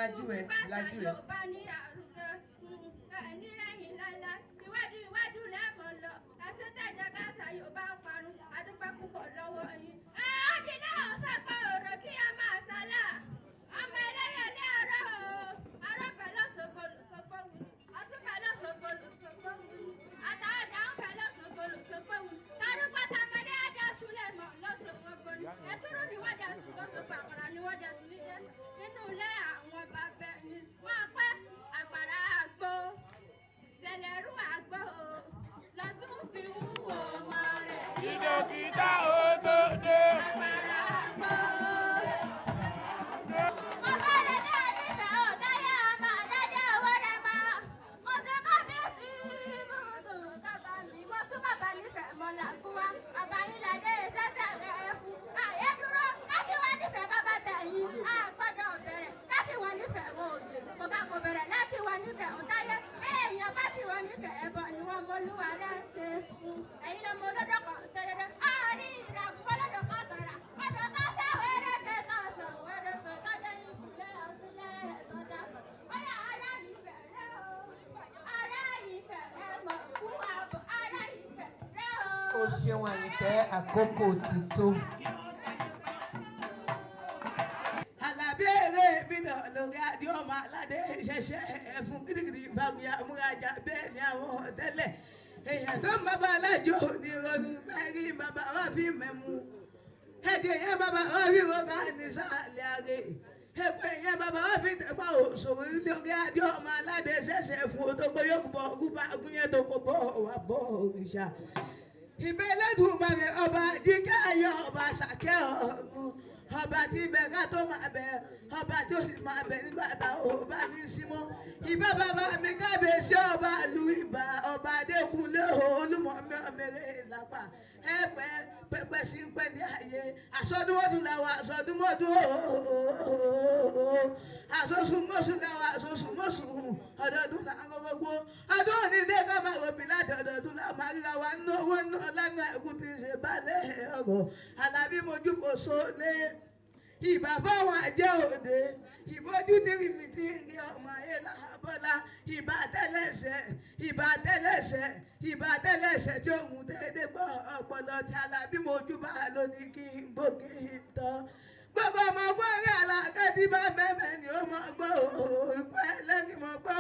lajú ẹ lajú ẹ. Yorùbá ní àrùkọ ní lẹ́yìn lálá ìwádìí ìwádìí lẹ́mọ̀ lọ ẹsẹ̀ tẹ̀jẹ̀ káṣà Yorùbá ń parun adúpẹ́ púpọ̀ lọ́wọ́ yín. Ó di náà sọ́gbọ́n òrò kí a máa sálà ọmọ ẹlẹ́yẹ ní ọ̀rọ̀ o arọ́pẹ̀ lọ́sọ̀gbọ̀ lọ́sọ̀gbọ̀ wù ọ̀ṣunpẹ̀ lọ́sọ̀gbọ̀ lọ́sọ̀gbọ̀ wù àtàwọ̀dà ń fẹ́ lọ́sọ̀gbọ̀ lọ́sọ̀gbọ̀ wù tọ́dúpọ̀ tàmọ́dé àdásùlẹ̀ mọ̀ lọ́sọ̀gbọ̀ gbọ̀nù ẹ̀túrú ni wọ́n dà sí lọ́sọ̀gbọ̀ àkàrà ni wọ́n dà sí níjẹ́ nínú ilé àwọn bàbá ẹni máa pẹ́ àgbàrá àgbo tẹ̀lẹ̀rú àgbo lọ́sùn fi ń wò ọmọ rẹ̀. Ìdòkítà òdòdó. Àgbàrá àgbo. Mo bá rẹ̀ ní àdìfẹ́ òtáyà ọmọ àdájọ́ owó rẹ̀ mọ́. Mo ṣe kábíyèsí mọ́tò kábà mi. Mo sún bàbá nífẹ̀ẹ́ mọ́ làgùn wa. Bàbá yín ládé ìṣẹ́ṣẹ́ rẹ̀ fún. Àyè dúró láti wá nífẹ̀ẹ́ bàbá tẹ̀yìn. A gbọ́dọ̀ bẹ̀rẹ̀ láti wá nífẹ̀ẹ́ wọn òde. Mo ká kò bẹ̀rẹ̀ láti wá nífẹ̀ẹ́ òtáyà. Èèyàn bá ti wá nífẹ̀ẹ́ ẹ̀bọ ni wọ́n mọ olúwa rẹ̀ ṣe. Ẹ̀yin lọ́mọ olódò kan tẹ̀lé. Àárín ìràgùn fọlọ́dọ̀ kan tẹ̀lé. Ọ̀dọ̀ tó ṣe wéréke tó ṣe wéréke tó dé ìkúlẹ̀ ọ̀sílẹ̀ tó dàgbà. Ọ̀yà ará ìfẹ́ rẹ̀ o. Ará ìfẹ́ rẹ̀ mọ̀ kú àbọ̀. Ará ìfẹ́ rẹ̀ o. O ṣeun Àyìnkẹ́, àkókò ti tó. Àlàbí èrè mi náà lórí adé ọmọ aládé ṣẹ̀ṣẹ̀ ẹ̀fún gidigidi bàbá múrajà bẹ́ẹ̀ ni àwọn tẹ́lẹ̀ èèyàn tó ń bàbá alájò ní ìrọ̀lù mẹ́rin bàbá wà fi mẹ́mu ẹ̀dẹ̀ yẹn bàbá wà fi rọ́gà ní sàlẹ̀ àrè ẹ̀pẹ́ yẹn bàbá wà fi tẹ̀pá òṣòro lórí adé ọmọ aládé ṣẹ̀ṣẹ̀ ẹ̀fún òtógbó yóò bọ̀ rúbà gúnyẹ́ tó kó bọ̀ wà bọ̀ òrìṣà ìbẹ́lẹ́dùnmarè ọba jíkẹ́ ayọ̀ ọba ṣàkẹ́ ọ̀gùn ọba tí ibẹ̀ ká tó máa bẹ̀ ọba tí ó sì máa bẹ̀ nígbà tá ò bá ní símọ́ ìbá bàbá mi kábíyèsí ọba lu ìbà ọba adékúnlé olúmọ̀mí ọmọlẹ́ lápá ẹ̀pẹ́ pẹ́pẹ́ sí pẹ́ ní ààyè àsọdúnmọ́dún làwọn àsọdúnmọ́dún àsọsùnmọ́sùn làwọn àsọsùnmọ́sùn ọdọọdún làwọn gbogbo ọdún òní dé ká máa ròbí ládọọdún làwọn máa ríra wa ná owó ná lánàá ẹkú ti ṣe balẹ̀ ọ̀rọ̀ Àlàbí mojú kò so lé ìbá fáwọn àjẹ́ òde ìbójú tìrì mi ti ń rí ọmọ ayé làbọ́lá ìbá tẹ́lẹ̀ṣẹ̀ ìbá tẹ́lẹ̀ṣẹ̀ ìbá tẹ́lẹ̀ṣẹ̀ tí òun dédé gbọ́ ọpọlọ tí Àlàbí mojú bá lónìí kí n gbókè tán gbogbo ọmọ ọgbọ́n rí àlàkẹ́ tí bá bẹ́ẹ̀ ni ó mọ̀ gbọ́ ìkọ́ ẹlẹ́ni mọ̀ gbọ́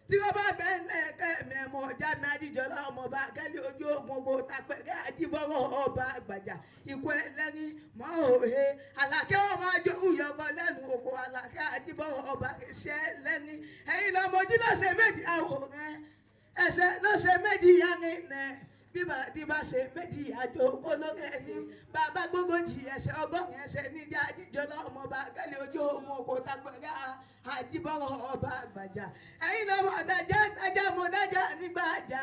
tí wọ́n bá bẹ́ẹ̀ lẹ́ẹ̀kẹ́ mẹ́mọ́ jáde ajíjọlá ọmọọba kẹ́lí ojú ogun ogun tapẹ̀kẹ́ ajíbọ́rọ̀ ọba àgbàjà ikú ẹlẹ́rìn mọ́ òhe àlàkẹ́ ọmọ ajó ìyọkọ lẹ́nu oko àlàkẹ́ ajíbọ́rọ̀ ọba ṣẹ́ lẹ́rìn ẹ̀yin lọ́mọ ojú lọ́sẹ̀ méjì àwòrán ẹsẹ̀ lọ́sẹ̀ méjì yánilẹ̀ bí bá ṣe méjì àjò ológe ẹni bàbá gbogbo jì ẹsẹ̀ ọgọ́rin ẹsẹ̀ níjà ajíjọlá ọmọọba kẹ́lí ojú ogun oko tapẹ̀kẹ́ àjíbọ́rọ̀ ọba àgbàjà ẹ̀yin lọ́mọ dájà mo dájà nígbà jà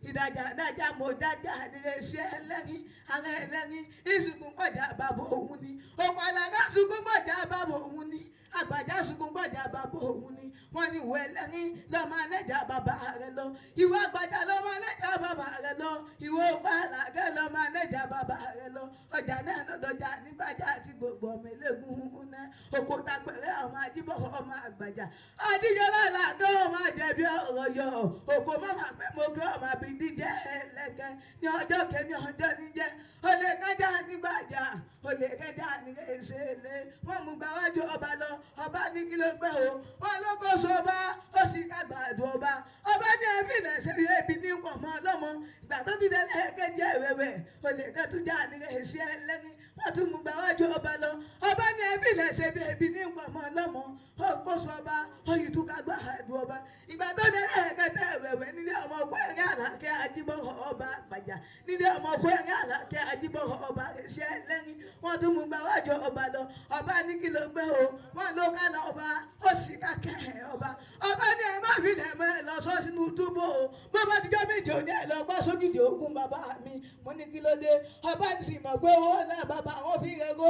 ìdájà dájà mo dájà níléeṣẹ́ ẹlẹ́rìn ara ẹlẹ́rìn ìsìnkú gbọ̀jà bàbá òun ni òpó àlàkà sunkún gbọ̀jà bàbá òun ni àgbàjà sunkún gbọ̀jà bàbá òun ni wọ́n ní ìwé ẹlẹ́rìn lọ́mọ alẹ́jà bàbá rẹ lọ ìwé àgbàjà lọ́mọ alẹ́jà bàbá rẹ lọ ìwé òpó àlàkà lọ́mọ alẹ́jà bàbá rẹ lọ ọjà náà lọ́dọ̀jà nígbàjà àti gbogbo ọmọ ẹlẹ́gùn náà òkúta pẹ̀lẹ́ ọmọ ajíbọ̀ ọmọ àgbàjà àdìjọba làgọ́ ọmọ àjẹbí ọ̀rọ̀ yọ òkú mọ́mọ́ pẹ́ mo gbé ọmọ àbí díjẹ́ ẹlẹ́gẹ́ ní ọjọ́ kẹ́ni ọjọ́ níjẹ́ olè kájà nígbàjà olè kájà nígbàṣẹ́lẹ̀ wọ́n mú gbàwájú ọba lọ ọba ní kí ló gbẹ́ o wọ́n ló kó so ọba ó sì kágbàdo ọba ọba ní ẹbí ìrẹsẹ̀ ebi ní pọ̀mọ́ ọlọ́mọ ìgbà tó ti dẹ́lẹ̀ kẹ́jì ẹ̀wẹ̀wẹ̀ olè kẹ́tùjà nígbàṣẹ́ ẹlẹ́ni wọ́n tún mú gbàwájú ọba lọ ọba ní ẹbí ìrẹsẹ̀ ebi ní pọ̀mọ́ ọlọ́mọ ó kó so ọba ó yìí tún kágbàdo ọba ìgbà tó dẹ́lẹ̀ kẹ́tẹ́ ẹ̀wẹ̀wẹ̀ nílé ọmọ ọgbẹ́ ẹ̀rẹ́ àlàkẹ́ ajíbọ̀rọ̀ ọba àgbàjà nílé ọmọ ọgbẹ́ ẹ̀rẹ́ àlàkẹ́ ajíbọ̀rọ̀ ọba ṣẹ́ lẹ́yìn wọ́n tún mú gbàwájú ọba lọ ọba ní kí ló gbé o wọ́n ló ká lọ ọba ó sì kákẹ́ ọba ọba ní ẹ má fi dẹ̀ mọ́ ẹ lọ sọ sínú túbọ̀ o bó bá ti jọ́ méje òní ẹ lọ gbọ́ sójúde ogun bàbá mi mo ní kí ló dé ọba sì mọ̀ pé owó náà bàbá àwọn fi rẹ̀ ró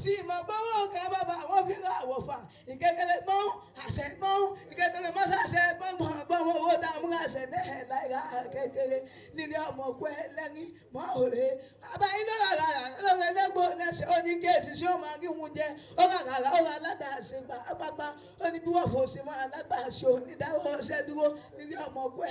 sì mọ̀ pé owó kẹ́ bàbá àwọn fi rẹ̀ àwọ̀fà ìkékeré mọ́ àṣẹ mọ́ ìkékeré mọ́ sàṣẹ gbọ́n owó tá a mú àṣẹ náà láìra kékeré nílé ọmọ ọkọ ẹlẹ́rìn mọ́ òye bàbá yín ló rà lọ́rọ̀ ẹlẹ́gbọ́n ṣe ó ní kéèsì ṣé ó máa rí wọn jẹ ó rà aládàáṣe pápá ó ní bí wọ́n fò ṣe máa lágbàṣe onídàáwọ̀ ṣẹ́ dúró nílé ọmọ ọgbọ́n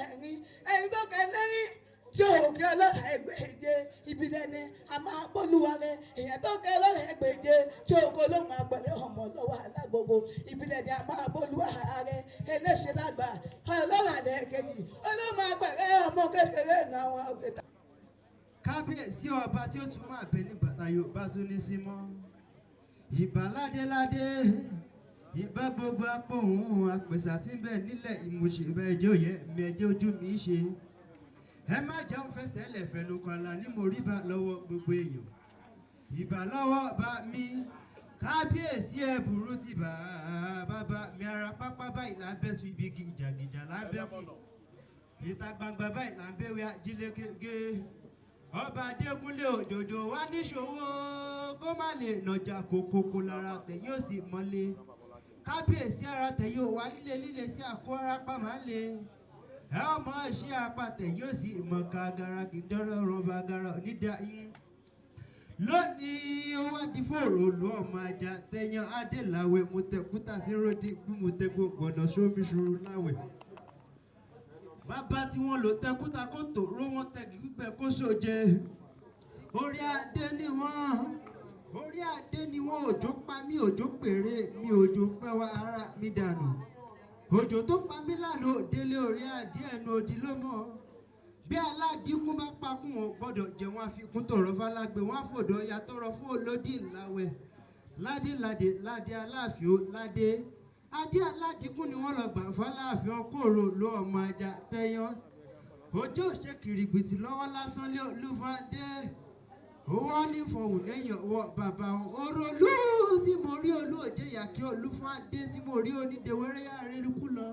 ẹ̀rín tó kẹ́ lẹ́rìn tí òkè ọlọ́run ẹgbẹ̀je ibi dẹni a máa bọ́lúwa rẹ èèyàn tó kẹ́ ọlọ́run ẹgbẹ̀je tí òkè olóhùn àgbẹ̀rẹ̀ ọmọ lọ́wọ́ alágbogbo ibi dẹni a máa bọ́lúwa rẹ eléṣẹ́ lágbà ọlọ́run àlẹ́ kejì olóhùn àgbẹ̀rẹ̀ ọmọ kékeré àwọn òkèta. kábíyèsí ọba tí ó tún máa bẹ ní bàtà Yorùbá tó ní sí mọ́ ìbà ládéládé ìbá gbogbo apòhùn àpèsà tí ń bẹ nílẹ̀ ìmùṣèbẹ ẹjọ́ yẹ mi ẹjọ́ ojú mi ṣe ẹ má jẹ́ òfẹsẹ̀ lẹ̀fẹ̀nu kọ̀ọ̀la ní mo rí bá lọ́wọ́ gbogbo èèyàn ìbà lọ́wọ́ bá mi kábíyèsí ẹ burú ti bàbá mi ara pápá báyìí lábẹ́ tu ibi gìjàgìjà lábẹ́ kù ìta gbangba báyìí lábẹ́ wí ajílẹ̀ kége ọba adékúnlé òjòjò wá níṣòwò kó má lè nàjà kòkòkò lára tẹ̀ yóò sì mọ́lé kábíyèsí ara tẹ̀ yóò wá líle líle tí àkó ara pa máa lè ẹ ọmọ ṣé apàtẹ yóò sì mọ kagara kì í dọ́rọ̀ rọba gara onídàá yín lónìí ó wá di fòrò lu ọmọ ajá tẹyan adéláwẹ mọtẹkúta tí ròdì gbúmọtẹgbọ gbọdọ sómi ṣòro láwẹ bàbá tí wọn lò tẹkúta kó tòró wọn tẹgì gbígbẹ kó sóje orí adé ni wọn òjò pa mí òjò péré mi òjò pẹ́ wá ara mi dànù òjò tó pa mí lánàá délé orí adé ẹnu òdì ló mọ bí aládìkún bá pakún wọn gbọ́dọ̀ jẹ wọn àfikún tọrọ falágbé wọn àfòdò ọyà tọrọ fún olódì ńláwẹ ládé aláàfin ó ládé adé aládìkún ni wọn lọ gbà fọláàfin ọkọọrọ ló ọmọ ajá tẹyán ojú òṣè kìrìgbìtì lọ́wọ́ lásán lé olúfadé owó ní fọwọ́ lẹ́yìn ọwọ́ bàbá orolú tí mo rí olóòjé yàkí olúfadé tí mo rí onídèwéré àrélùkù lọ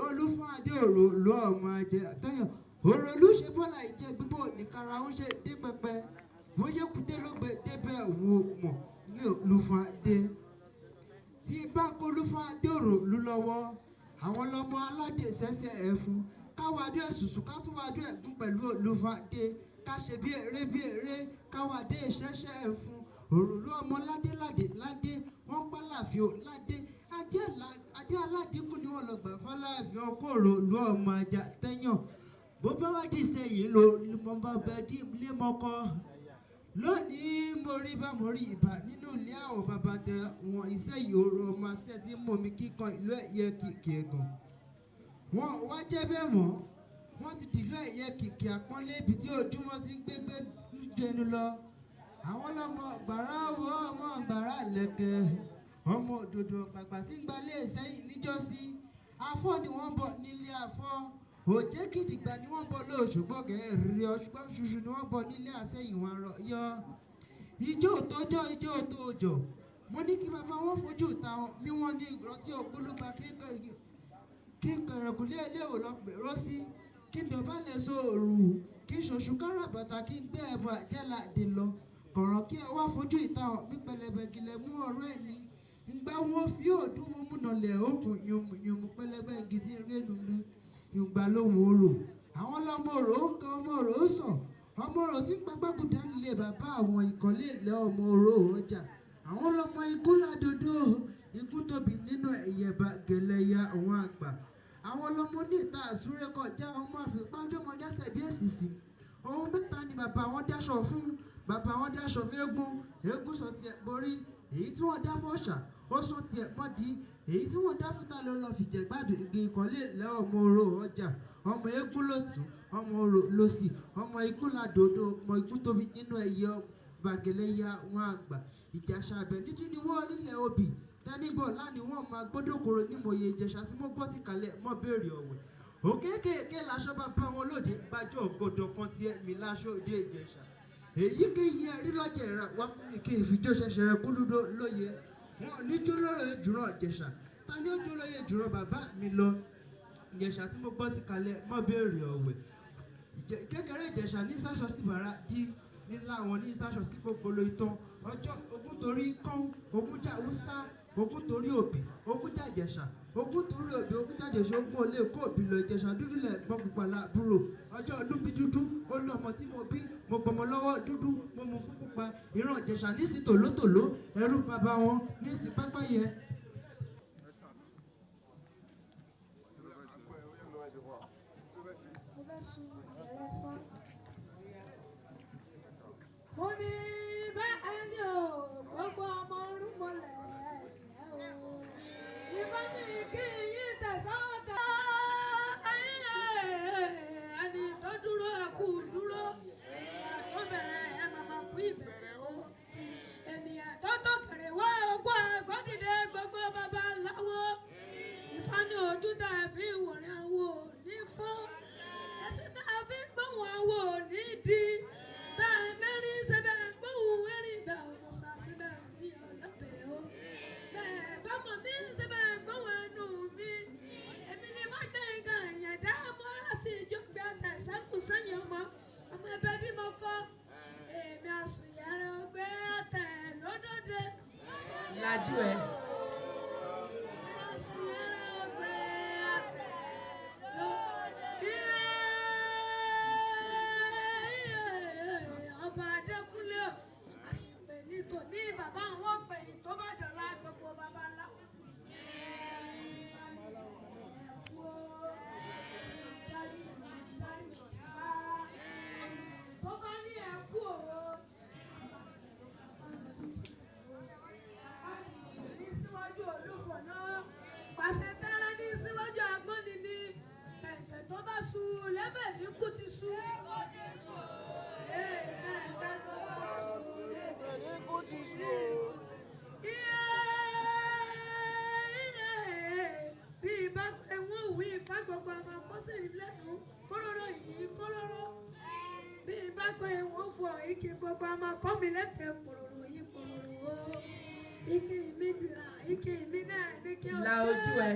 olúfadé òrò ló ọmọ ajé tẹyàn òròlú ṣe bọ́lá ìjẹ gbígbó nìkara ń ṣe dé pẹpẹ bóyá kúté ló gbé débẹ̀ wò mọ̀ ní olúfadé tí bá kó olúfadé òròlú lọ́wọ́ àwọn lọ́mọ aládé sẹ́sẹ́ ẹ̀ fún káwádé ẹ̀sùsù ká tún wádé ẹ̀gún pẹ̀lú olúfadé ká ṣe bí eré káwádé ìṣẹ́ṣẹ́ ẹ̀ fún òròlú ọmọ ládé wọ́n pa láàfin ládé adé aládìkún ni wọ́n lọ gbà fọláàfin ọkọ̀ òròlú ọmọ ajá tẹ́yàn bó bá wá dì sẹ́yìn ló mo bá bẹ dí ilé mọ́kọ lónìí mo rí ìbà nínú ilé àwọn bàbá tẹ wọn iṣẹ́ yìí òrò ọmọ ṣẹ́ tí mọ̀ mí kíkan ìlú ẹ̀yẹ kìkì ẹ̀gàn wọn wá jẹ́ bẹ́ẹ̀ mọ́ wọ́n ti dìlú ẹ̀yẹ kìkì àpọ́nlé ibi tí ojúmọ́ ti ń gbégbé jẹnu lọ àwọn ọlọ́mọ gbàrà owó ọmọ gbàrà lẹ̀kẹ̀ ọmọ òdòdó gbàgbà tí ń gbalẹ̀ sẹ́yìn níjọ́sí afọ́ ni wọ́n bọ̀ nílé afọ́ òjé kìdìgbà ni wọ́n bọ̀ lóṣùgbọ́n gẹ̀ẹ́rì ọ̀ṣùgbọ́n ṣuṣu ni wọ́n bọ̀ nílé àsẹ́yìn wọn yọ ijó òtójọ́ ijó òtójọ́ mo ní kí bàbá wọn fojú ta bí wọ́n ní ìrántí ògbólógbà kí n kẹrẹ̀kùlé eléwò lọ pèrò sí kí n dọ̀bálẹ̀ so òrù kí n ṣoṣù káràbàtà kí n gbé ẹ̀bọ àjẹ́là dè lọ kọ̀rọ̀ kí ẹ wá fojú ìta mi pẹlẹbẹ gilẹ̀ mú ọ̀rọ̀ ẹ̀ ní ìgbà wọn fi òdùn mú múnalẹ̀ òkun yòmù pẹlẹbẹ gidi rénu ní ìgbà lóhùn orò àwọn ọlọmọ orò ń kan ọmọ orò ó sàn ọmọ orò tí ń gbàgbàgùdà nílé bàbá àwọn ìkọ́lé ilẹ̀ ọmọ orò ọjà àwọn ọlọmọ ikú ládòdò ikú tóbi nínú ẹ̀yẹ̀bà gẹ̀lẹ́yà àwọn àgbà àwọn ọlọmọ ní ìta àsúré kọjá ọmọ àfipájọmọdé ṣẹbi èsìsì ohun mẹ́ta ni bàbá wọn dáṣọ fún bàbá wọn dáṣọ fún eégún sọ tiẹ̀ borí èyí tí wọ́n dá fọ́ṣà ó sọ tiẹ̀ mọ́dí èyí tí wọ́n dá fúta ló lọ fìjẹ́ gbádùn igi ìkọ́lé ilẹ̀ ọmọ orò ọjà ọmọ eégún lòtún ọmọ orò lòsì ọmọ ikú ládòdò ọmọ ikú tóbi nínú ẹ̀yẹ bàgẹ́lẹ́yà wọn àgbà ìjàṣà abẹ nítorí ni wọ́n nílẹ̀ obì tẹ́nibọ̀ láni wọ́n máa gbódòkòrò nímòye ìjẹ̀ṣà tí mo gbọ́ ti kalẹ̀ mọ́ béèrè ọ̀wẹ̀ òkèkèké laṣọ bàbá wọn lóde gbàjọ ògodò kan tiẹ̀ mi láṣọ òde ìjẹ̀ṣà èyíkéyìí ẹ̀rí lọ́jẹ̀ rà wá fún mi kí ìfijó ṣẹ̀ṣẹ̀ rẹ̀ kúlúdó lóye wọn níjó lóye jùrọ̀ ìjẹ̀ṣà ta ni ó jó lóye jùrọ̀ bàbá mi lọ ìjẹ̀ṣà tí mo gbọ́ ti kalẹ̀ mọ́ béèrè ọ̀wẹ̀ kékeré ìjẹ̀ṣà ní sáṣọ sí bàrà dí nílá wọn ní sáṣọ sí gbogbo ìtàn ọjọ́ ogun torí kán ogun jà wúsá ogún torí òbí ogún jàjẹ̀ṣà ogún torí òbí ogún jàjẹ̀ṣà ogún olè kó òbí lọ ìjẹ̀ṣà dúdú lẹ̀ gbọ́n pupa láàbúrò ọjọ́ ọdún bí dúdú ó ní ọmọ tí mo bí mo gbọmọ lọ́wọ́ dúdú mo mú fún pupa ìran ìjẹ̀ṣà nísì tòlótòló ẹrú bàbá wọn nísì pápáyẹ. mo ní bẹ́ẹ̀ ni o gbogbo ọmọ orúmọlẹ̀ ẹ̀ o ìbá ní kí yín tẹ̀sọ́tà ẹni tó dúró ẹ kú dúró ènìyàn tó bẹ̀rẹ̀ ẹ màmá kú ìbẹ̀rẹ̀ o ènìyàn tó tókèrè wá ogún àgbọ̀dìdẹ gbogbo babaláwo ìfá ní ojú tá a fi wòrìn àwò ní fún ẹtí tá a fi gbóhùn àwò ní di bẹ́ẹ̀ mẹ́rin ṣe bẹ́ẹ̀ gbóhùn ẹ̀rín bẹ́ẹ̀ ọ̀mọ̀sá ṣe bẹ́ẹ̀ di ọ̀lọ́bẹ̀ o bẹ́ẹ̀ bọ́mọ̀ mi ṣe bẹ́ẹ̀ gbóhùn ẹnu mi èmi ni wọ́n gbé nǹkan ẹ̀yẹ̀ dá mọ́ láti ìjọ gbé ọ̀tẹ̀ sẹ́kù sẹ́yìn ọmọ ẹbẹ̀ dí mo kọ́ èmi àsùnyẹ̀rẹ̀ ọgbẹ́ ọ̀tẹ̀ lódòdó. lajú ẹ. ní bàbá àwọn pẹ̀yìn tó bá dọ̀la gbogbo bàbá ńlá. tó bá ní ẹ̀kú òwò ní síwájú olúfọ̀ náà pàṣẹ tẹ́rẹ́ ní síwájú agbọ́ni ní kẹ̀kẹ́ tó bá su lẹ́bẹ̀ ní kú ti su. bí bá pẹ́ wọ́n wí ìfá gbogbo ọmọ kọ́sẹ̀ lẹ́nu kóróró yìí kóróró bí bá pẹ́ wọ́n fọ ike gbogbo ọmọ kọ́ mi lẹ́tẹ̀ẹ́ kòròrò yìí kòròrò o ike mi gbìrà ike mi náà ní kí o la ojú ẹ.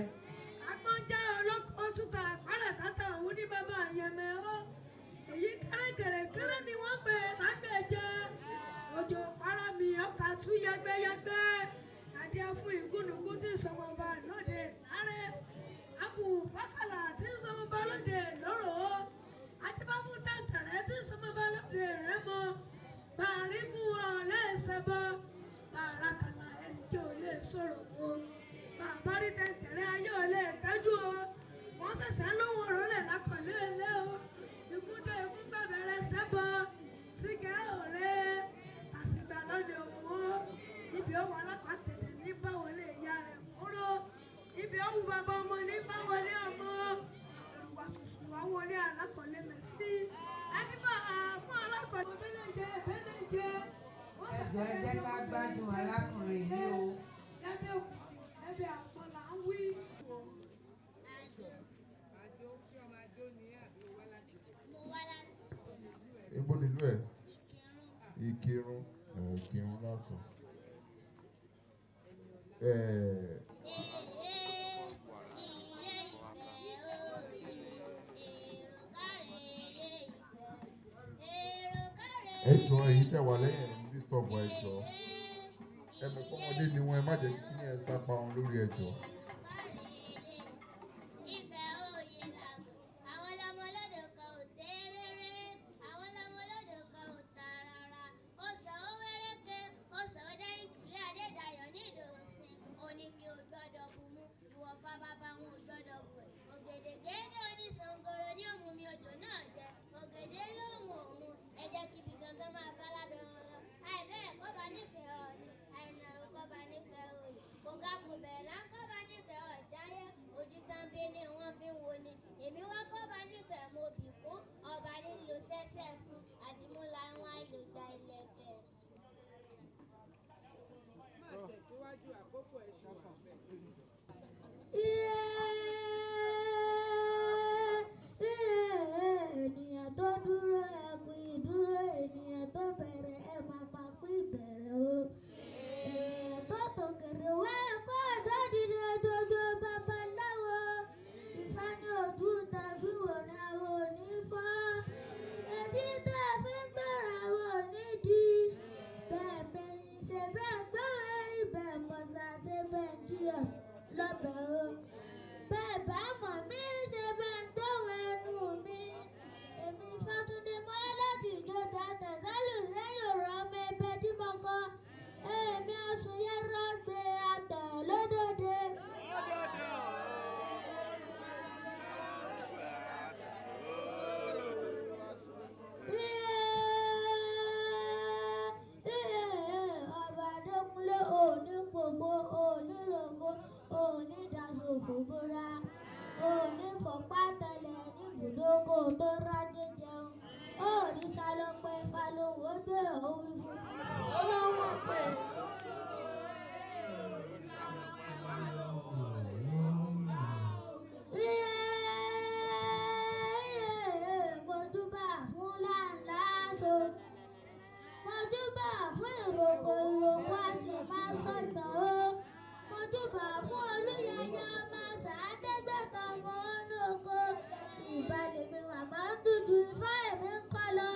agbọ́njá olóko túkà pàràkátà òun ní bàbá àyẹ̀mẹ̀ o èyí kẹ́rẹ́kẹ́rẹ́ ni wọ́n gbé lágbèjẹ́ òjò para mi ọkà tú yẹgbẹ́yẹgbẹ́ adé fún ìgúnnugún tí sọmọba lóde lárẹ́ abu fákàlà tí sọmọba lóde lọ́rọ̀ adébámú tẹ̀tẹ̀rẹ́ tí sọmọba lóde rẹ́mọ bàrígùn ọ̀lẹ́sẹ̀bọ bàrákàlà ẹni tí ò lè sọ̀rọ̀ o bàbá rí tẹ̀tẹ̀rẹ́ ayé ò lè tẹ́jú o wọ́n ṣẹ̀ṣẹ̀ lóhùn ọ̀rọ̀ lẹ̀ lákọ̀ọ́lé ilé o ìgúndé ikú gbàbẹ̀rẹ̀ sẹ́bọ tí kẹ́ ọ̀rẹ́ àsìgbà lọ́dẹ òwò ibi ọwọ́ alápàtẹ̀tẹ̀ ní báwọlé ìyá rẹ̀ kúrò ibi ọwọ́ bàbá ọmọ ní báwọlé ọmọ èrùwà ṣùṣù àwọlé alákọ̀ọ́lé mẹ́sì ẹnìbà fún alákọ̀ọ́lé bẹ́lẹ̀jẹ́ ẹjọ́ ẹ jẹ́ ká gbádùn arákùnrin yìí o. lábẹ́ òkùnkùn lábẹ́ àpọ̀ là ń wí. Ibo nílùú ẹ̀? Ìkírun. Ìkírun látọ̀. Ẹ jọ̀ọ́ èyí tẹ́ wà lẹ́yìn ẹ̀ ní stop ẹ jọ̀ọ́. Ẹ mọ̀ kọ́mọdé ni wọn ẹ má jẹ́ kí ẹ sápá wọn lórí ẹ jọ̀ọ́. Èmi wá kọ́ bá nífẹ̀ẹ́ mo bì fún ọba nílò sẹ́sẹ̀ fún àdìmúlà wọn àìlògbà ilẹ̀kẹ̀. Máa tẹ̀síwájú àkókò ẹ̀ṣin wà ènìyàn tó dúró ẹkùn ìdúró ènìyàn tó bẹ̀rẹ̀ ẹ̀ máa pa kú ìbẹ̀rẹ̀ o. ènìyàn tó tòkèrè wá ẹ̀kọ́ ọ̀dọ́ dídé dodo babaláwo. Ifá ní ojú ta fi wòrán àwọn onífọ́. Etí tá a fi ń gbọ́ràn àwọn onídìí. Bẹ́ẹ̀ bẹ́yìn ṣe bẹ́ẹ̀ gbọ́ràn rí bẹ́ẹ̀ mọ̀ṣá ṣe bẹ́ẹ̀ dára. Òní fọ̀pá tẹ̀lẹ̀ níbùdókò tó rájé jẹun. Òrìṣà ló pe Falóhùn ó gbé òun fún. Olówó pé. Mojúbà fún láńláṣọ. Mojúbà fún ìròkò a sì máa sọ̀tàn o. Mojúbà fún olúyẹyẹ ọmọ sàádẹ́gbẹ̀tàn ọmọ olóko. Ìbàlẹ̀ mi màmá ń dúdú ifá èmi ń kọ́ lọ.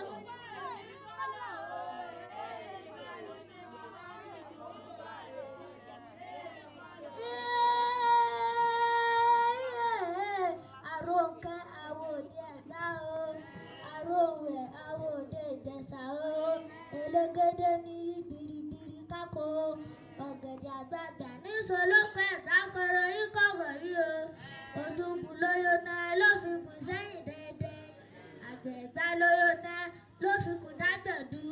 Àròǹkẹ́ àwòdì ẹ̀gbá o. Àròǹwẹ̀ àwòdì ìjẹsà o. Elégédé ní biribiri kákó. Ọ̀gẹ̀dẹ̀ àgbààgbà ní solókè ìdákọ̀rọ̀ yìí kọ̀wọ̀ yìí o. Ojúkùn lóyún náà ló fi kùn sẹ́yìn déédéé. Àgbẹ̀gbá lóyún náà ló fi kùn dájọ̀dú.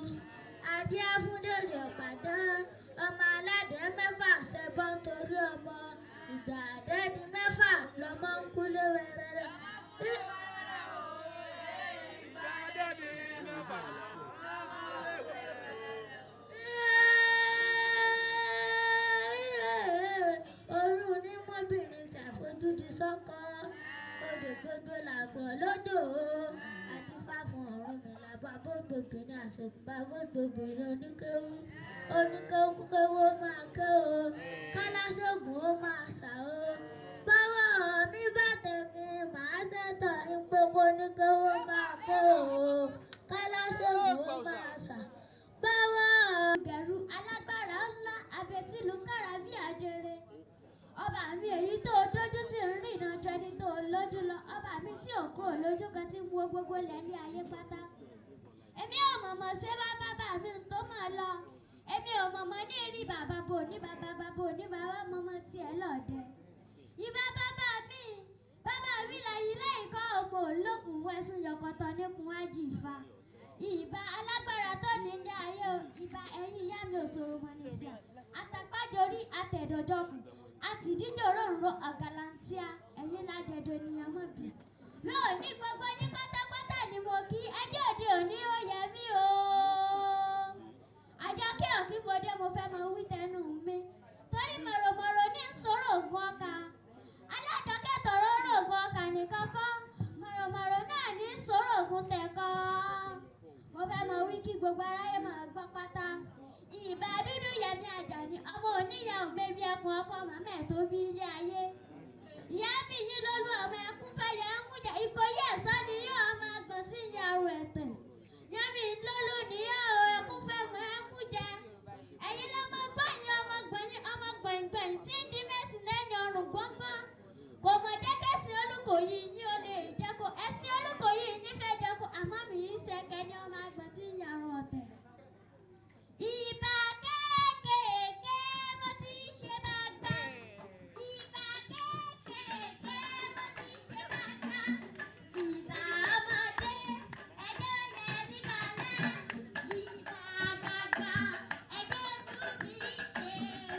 Adé afúndèrè ọ̀pàdán. Ọmọ aládé mẹ́fà ṣẹbọ nítorí ọmọ. Ìgbà àdẹ́ni mẹ́fà lọ́mọ ń kú léwẹ́rẹ́rẹ́. Orun ní mọ́bìnrin ṣàfojúdi sọ́kọ. Odò gbogbo làgbọ̀ lódò o. Àdífá fún ọ̀run mi làbá bógbòbìnrin àṣèpá bógbòbìnrin oníkéwú. Oníkéwú kéwú máa ké o. Kálásègùn ó máa ṣà o. Báwo mi bá tẹ̀mí màá ṣètò ìpéko oníkéwú máa ké o. Kálásègùn ó máa ṣà. Báwo. Gẹ̀rù alágbára ńlá abẹ́tílù kára bí àjèrè. Ọba mi èyí tó dójú tí ń rìn náà jọ ẹni tó lójú lọ. Ọba mi tí ò kúrò lójú kan tí ń wo gbogbo lẹ́lí ayé pátá. Èmi ò mọ̀mọ́ ṣé wá bàbá mi tó máa lọ. Èmi ò mọ̀mọ́ ní rí bàbá bò ní bàbá ní bàbá mọ́mọ́ tiẹ̀ lọ́dẹ. Ìbá bàbá mi lẹ́yìn lẹ́yìn kọ́ ọmọ olókùn wẹ̀sùn yọkọ̀tọ̀ níkùn àjìfà. Ìbá alágbára tó ní ilé ayé o. Ìbá ẹ̀yin ìyá mi ò sọ̀rọ̀ mọ́ ní ìfẹ́. Àtàpájorí àtẹ̀dọ̀jọkùn. Àti dídòrò ń ro ọ̀gàlàntíà ẹ̀yin lájẹ̀dọ̀ ènìyàn mọ̀ bí. Lóòní gbogbo yín pátápátá ni mo kí ẹjọ́ òde òní ó yẹ mí o. Àjọkẹ́ òkìbọdé mo fẹ́ mọ wí tẹnu mi. Torí mọ̀rọ̀mọ̀rọ̀ ní sọ̀rọ̀ ògùn ọkà. Alájọkẹ́ tọ̀rọ̀ ògùn ọkà nìkan kọ́. Mọ̀rọ̀mọ̀rọ̀ náà ní sọ̀rọ̀ ògùn tẹ̀kọ́. Mo fẹ́ mọ wí kí gbogbo aráyé máa gbọ́ pátá. Ìbà dúdú Yẹmí Àjàní ọmọ oníyàwó bébí ẹkùn ọkọ màmá ẹ̀ tó bí ilé ayé. Ìyá bí yín lólú ọmọ ẹkún fẹ́yẹ ń mújà Ìkòyí ẹ̀sọ́ ni yóò ọmọ àgbọ̀n tí ń ya ọrọ̀ ẹ̀tẹ̀. Yẹ́mi lólú ni yóò ẹkún fẹ́ mọ ẹ mú jẹ. Ẹ̀yin lọ́mọ gbọ̀nyìn ọmọ gbọ̀ngbọ̀n tí ń di mẹ́sì lẹ́yìn ọrùn gbọ́ngbọ́n. Kò mọ̀ jẹ́kẹ́sì Olúkòyí yín ó lè jẹ́kọ̀ ẹ̀sìn Olúkòyí yín fẹ́ jẹ́kọ̀ àmọ́ mi yín sẹ́kẹ́ ní ọmọ àgbọ̀n tí ń ya ọrọ̀ ọ̀tẹ̀. Ìbà kéékèèké mo ti ṣe bá gbà. Ìbà kéékèèké mo ti ṣe bá gbà. Ìbà ọmọdé ẹjọ́ Yẹmí kalẹ̀. Ìbà àgbààgbà ẹjọ́ ojú mi ṣe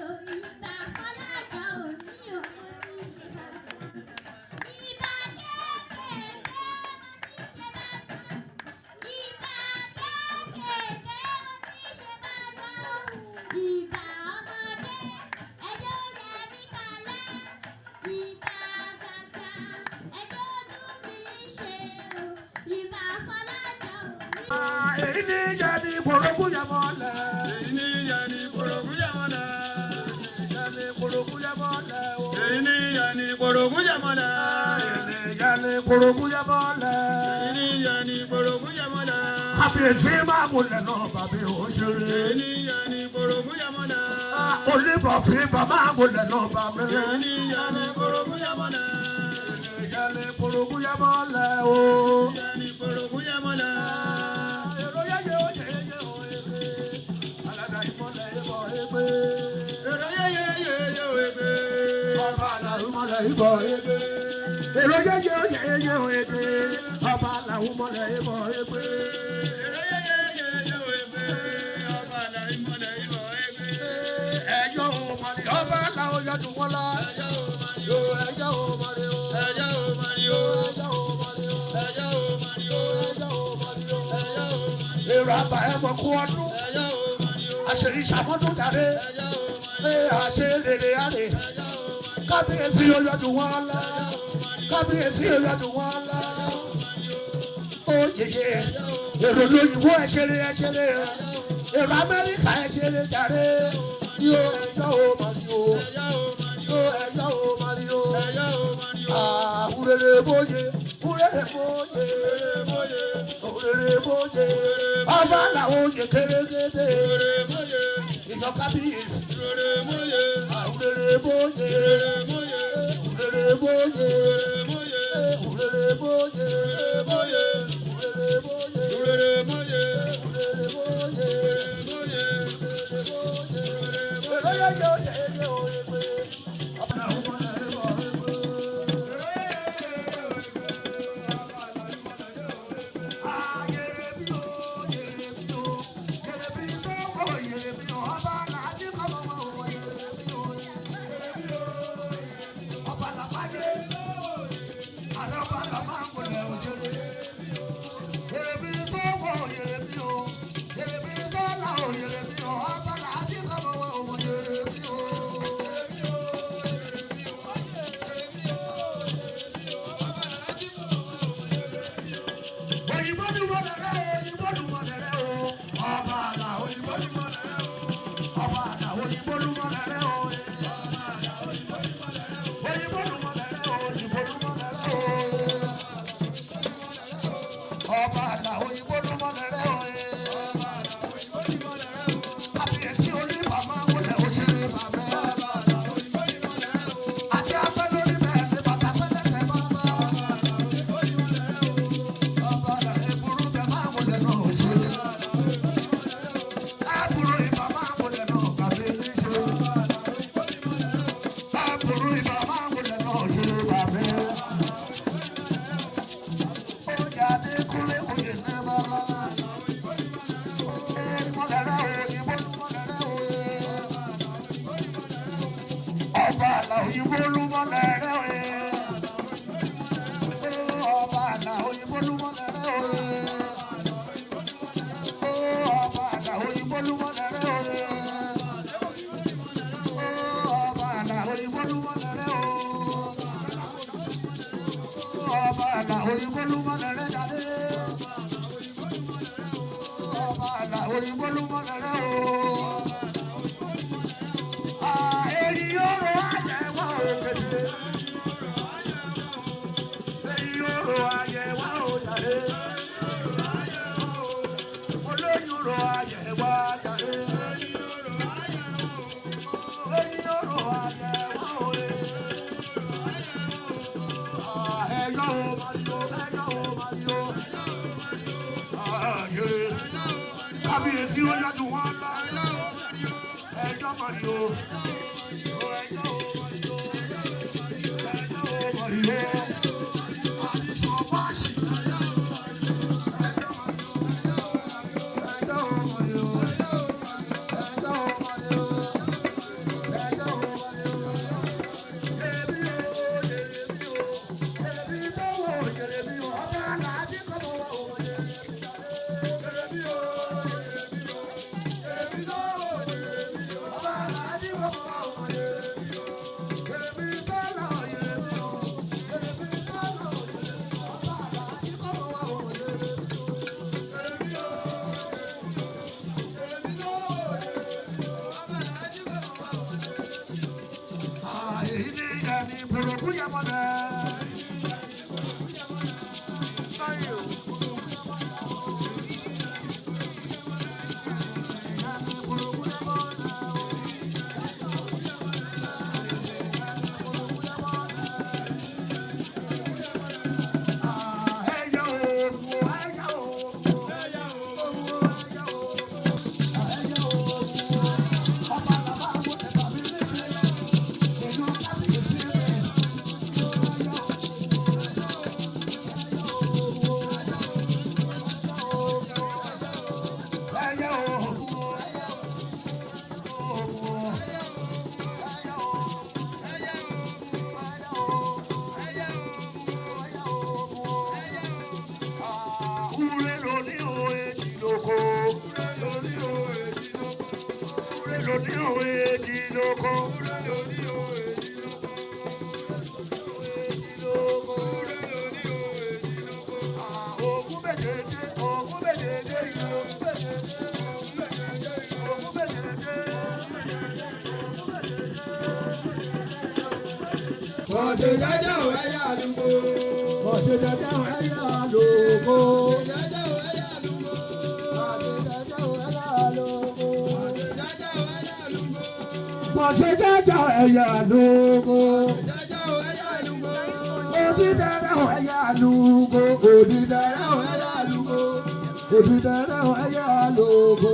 o. Ìbà Fọlájọ òní o mo ti ṣe bá gbà. Ìbà kéékèèké mo ti ṣe bá gbà. Ìbà kéékèèké mo ti ṣe bá gbà. Ìbà ọmọdé ẹjọ́ Yẹmí kalẹ̀. Ìbà àgbààgbà ẹjọ́ ojú mi ṣe o. Ìbà Fọlájọ òní. Èyí ni Yẹmí Pòrókú Yẹmọ́lẹ̀. Èyí ni Yẹmí Pòrókú Yẹmọ́lẹ̀. Yẹmí Pòrókú Yẹmọ́lẹ̀ o. Èyí ni Yẹmí Pòrókú Yẹmọ́lẹ̀. Yẹmí Pòrókú Yẹmọ́lẹ̀. Èyí ni Yẹmí Pòrókú Yẹmọ́lẹ̀. Kábíyèsí máa múlẹ̀ náà bàbí òṣèré. Èyí ni Yẹmí Pòrókú Yẹmọ́lẹ̀. Olúbọ̀fín bàbá múlẹ̀ náà bàbí. Èyí ni Yẹmí Pòrókú Yẹmọ́lẹ̀. Yẹmí Pòrókú Yẹmọ́lẹ̀ o. Yẹmí Pòrókú Yẹmọ́lẹ̀. Èrò yẹ́yẹ́ ó yẹ́yẹ́ ó yẹ́yẹ́. Aládà ìmọ̀lẹ̀ ìbọ̀ ẹgbẹ́. Èrò yẹ́yẹ́ ó yẹ́yẹ́. Ọba àlàrúmọ̀lẹ̀ ìbọ̀ ẹgbẹ́. Èrò yẹ́yẹ́ ó yẹ́yẹ́ ó yẹ́yẹ́. Ọba àlàrúmọ̀lẹ̀ ìbọ̀ ẹgbẹ́. Èrò yẹ́yẹ́ ó yẹ́yẹ́. Ọba àlàrúmọ̀lẹ̀ ìbọ̀ ẹgbẹ́. Ẹjọ́ òmàlè ọba àlàó yẹnu wọn lọ. Ẹjọ́ òmàlè bàbá ẹ mọ̀ kú ọdún àṣeyí ṣàmọ́dún jáde àṣe rere àrè kábíyèsí oyọdù wọn lọ kábíyèsí oyọdù wọn lọ ó yeye èrò lóyìnbó ẹṣẹrẹ èrò amẹ́ríkà ẹṣẹrẹ jáde yóò ẹjọ́ o màríò yóò ẹjọ́ o màríò àwùrẹ́rẹ́ bóyè wúrẹ́rẹ́ bóyè wúrẹ́rẹ́ bóyè ọba làwọn oyè kérégédé ìjọ kábíyèsí àwùrẹ́rẹ́ bóyè wúrẹ́rẹ́ bóyè wúrẹ́rẹ́ bóyè Ọ̀dẹ̀ jẹ́jẹ́ ò ẹ̀yà àdúgbò. Ọ̀dẹ̀ jẹ́jẹ́ ò ẹ̀yà àdúgbò. Ọ̀dẹ̀ jẹ́jẹ́ ò ẹ̀yà àdúgbò. Ọ̀dẹ̀ jẹ́jẹ́ ò ẹ̀yà àdúgbò. Odidẹrẹ ò ẹ̀yà àdúgbò. Odidẹrẹ ò ẹ̀yà àdúgbò. Odidẹrẹ ò ẹ̀yà àdúgbò.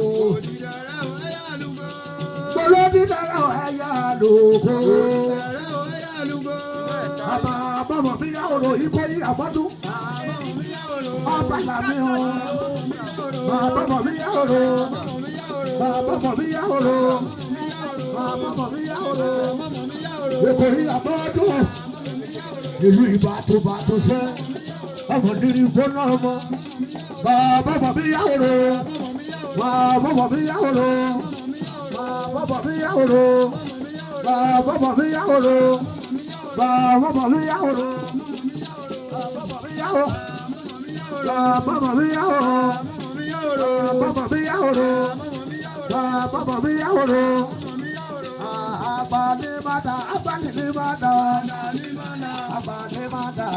Olódìdẹrẹ ò ẹ̀yà àdúgbò. Bàbá mi yá ọ̀rọ̀ ikọ̀ yìí àbọ̀dún. Ọba làmì o. Bàbá mi yá ọ̀rọ̀. Bàbá mi yá ọ̀rọ̀. Bàbá mi yá ọ̀rọ̀. Ikọ̀ yìí àbọ̀dún. Ìlú ìbátúbátú sẹ́. Ọmọ nírí gbóná ọmọ. Bàbá mi yá ọ̀rọ̀. Bàbá mi yá ọ̀rọ̀. Bàbá mi yá ọ̀rọ̀. Bàbá mi yá ọ̀rọ̀. Bàbá mi yá ọ̀rọ̀. Bàbá mi yá ọ̀rọ̀. Bàbá mi yá ọ̀rọ̀. Bàbá mi yá ọ̀rọ̀. Bàbá mi yá ọ̀rọ̀. Abani mada, abani ni mada, abani mada.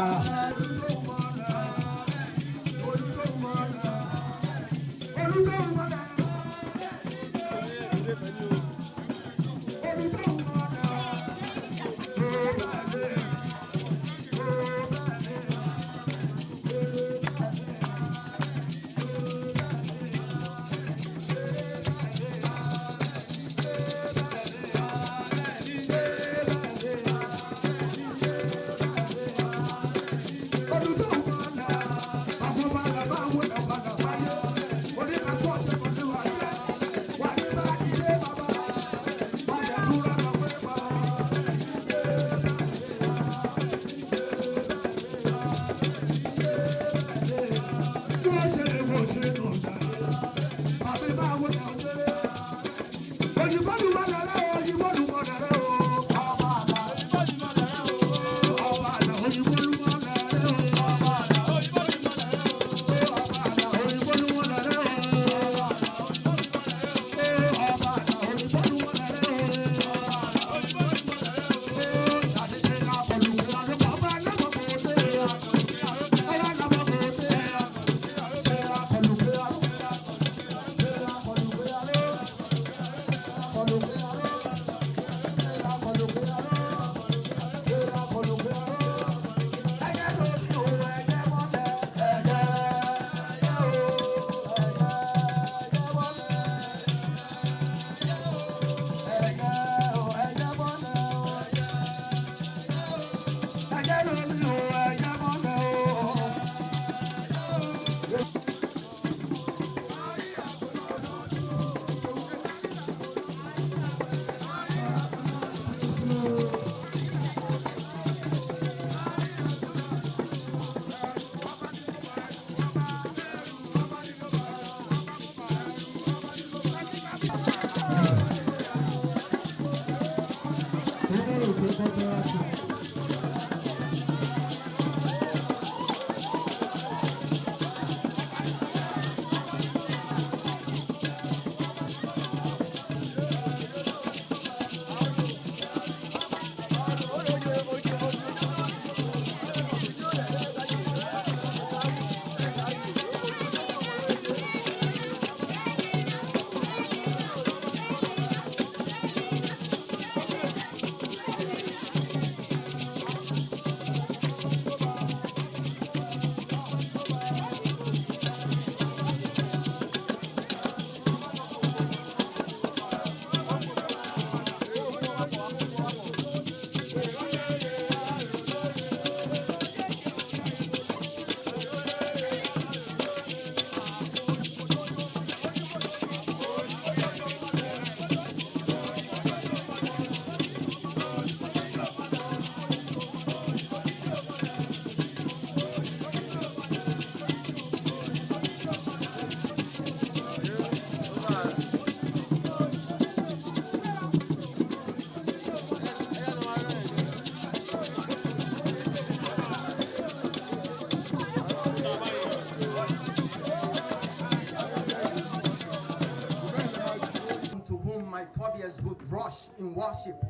warriors would rush in worship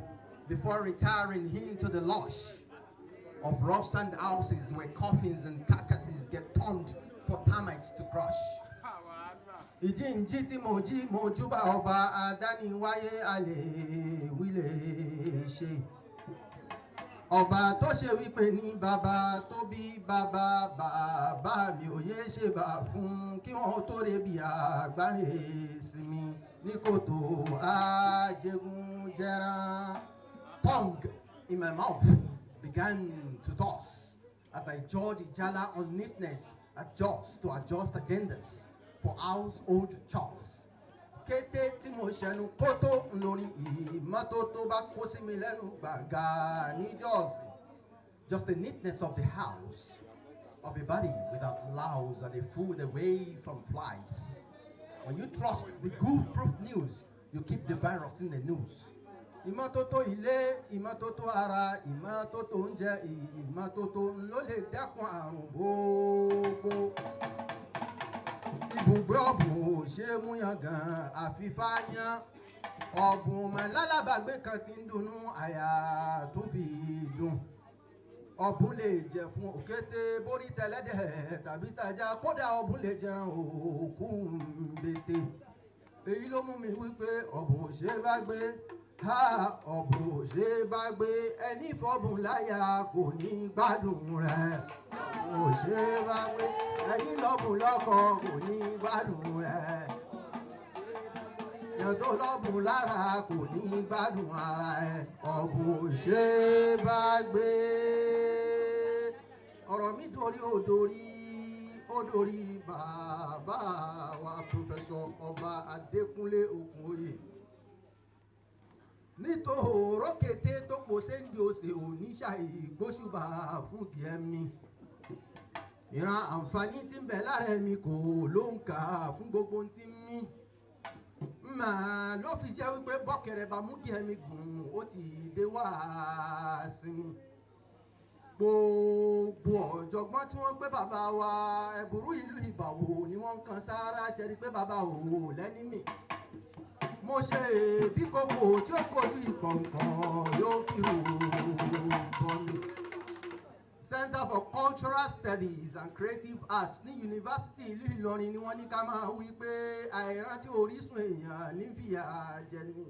before retiring into the lush of rough sand houses where coffins and carcasses get turned for termites to crush. Ìjíǹjí tí mo jí mo júbà ọba adániwáyé alẹ́ wílé ṣe. Ọba tó ṣe wípé ní bàbá tó bí bàbá bàbá mi ò yé ṣe bà fún kí wọ́n tó re bí àgbáre sinmi ní kòtò àjẹgùn jẹran. Tongue in my mouth began to toss as I jawed Ijala on neatness, adjust agendas for household chores. Kété tí mo ṣẹnu kótó lórí ìmọ́tótó bá kó sí mi lẹ́nu gbàgà níjọ́sìn. Just the neatness of the house, of a body without louse and a food away from flies. When you trust the goof-proof news, you keep the virus in the news. Ìmọ́tótó ilé, ìmọ́tótó ara, ìmọ́tótó oúnjẹ, ìmọ́tótó ló lè dẹ́kun àrùn gbogbo. Ibùgbé ọ̀bùn ṣe é mú yangàn àfifáyán. Ọ̀bùn mọ̀ lálábàgbé kan ti ń dunnú àyà tó fi dùn. Ọ̀bùn lè jẹ fún òkété borí tẹlẹ́dẹ̀ tàbí tajà, kódà ọ̀bùn lè jẹran òkú mbete. Èyí ló mú mi wípé ọ̀bùn ò ṣe é bá gbé. Ọ̀bùn ò ṣe é bá gbé. Ẹni fọ́bùn láyà kò ní gbádùn rẹ̀. Ọ̀bùn ò ṣe é bá gbé. Ẹni lọ́bùn lọ́kọ kò ní gbádùn rẹ̀. Èèyàn tó lọ́bùn lára kò ní gbádùn ara ẹ̀. Ọ̀bùn ò ṣe é bá gbé. Ọ̀rọ̀ mi dorí ó dorí bàbá wa Professor Ọba Adékúnlé Ògúnóyè. Nítorò kété tó pò séńdì òsè oníṣàì gbóṣùbà fún Gẹ̀mí. Ìran àǹfààní tí ń bẹ lára ẹ̀mí kò ló ń kà fún gbogbo ohun tí ń mí. Mà ló fi jẹ́ wípé bọ́kẹ̀rẹ̀ bá mú Gẹ̀mí gùn ó ti dé wá sinmi. Gbogbo ọ̀jọ̀gbọ́n tí wọ́n gbé bàbá wa ẹ̀bùrú ìlú Ìbàwò ni wọ́n ń kan sáárá ṣe rí pé bàbá ò lẹ́ní mì. Mo ṣe bí kòkò tí ó kojú ìkọ̀ǹkọ̀ yóò kírò bọ́ mi. Center for Cultural Studies and Creative Arts ní Yunifásítì ìlú Ìlọrin ni wọ́n ní ká máa wí pé àìrántí orísun èèyàn ní fìyà jẹni.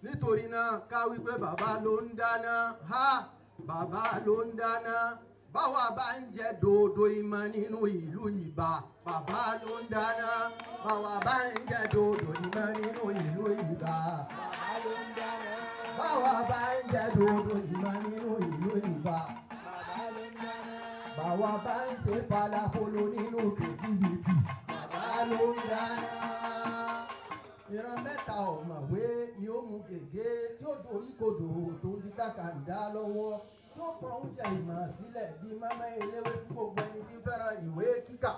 Nítorí náà ká wí pé bàbá ló ń dáná, bàbá ló ń dáná. Báwa bá ń jẹ dòdò ìmọ̀ nínú ìlú Ìbà, bàbá ló ń dáná. Báwa bá ń jẹ dòdò ìmọ̀ nínú ìlú Ìbà, bàbá ló ń dáná. Báwa bá ń jẹ dòdò ìmọ̀ nínú ìlú Ìbà, bàbá ló ń dáná. Báwa bá ń ṣe falafolo nínú kìtìbìtì, bàbá ló ń dáná. Ìran mẹ́ta ọ̀mọ̀wé ni ó mú gègé tí ó dorí kodò tó ń di tàkàndá lọ́wọ́. Tó pọn oúnjẹ ìmọ̀ sílẹ̀ bíi mọ́mọ́ eléwé fún gbogbo ẹni tí ń fẹ́ràn ìwé kíkà.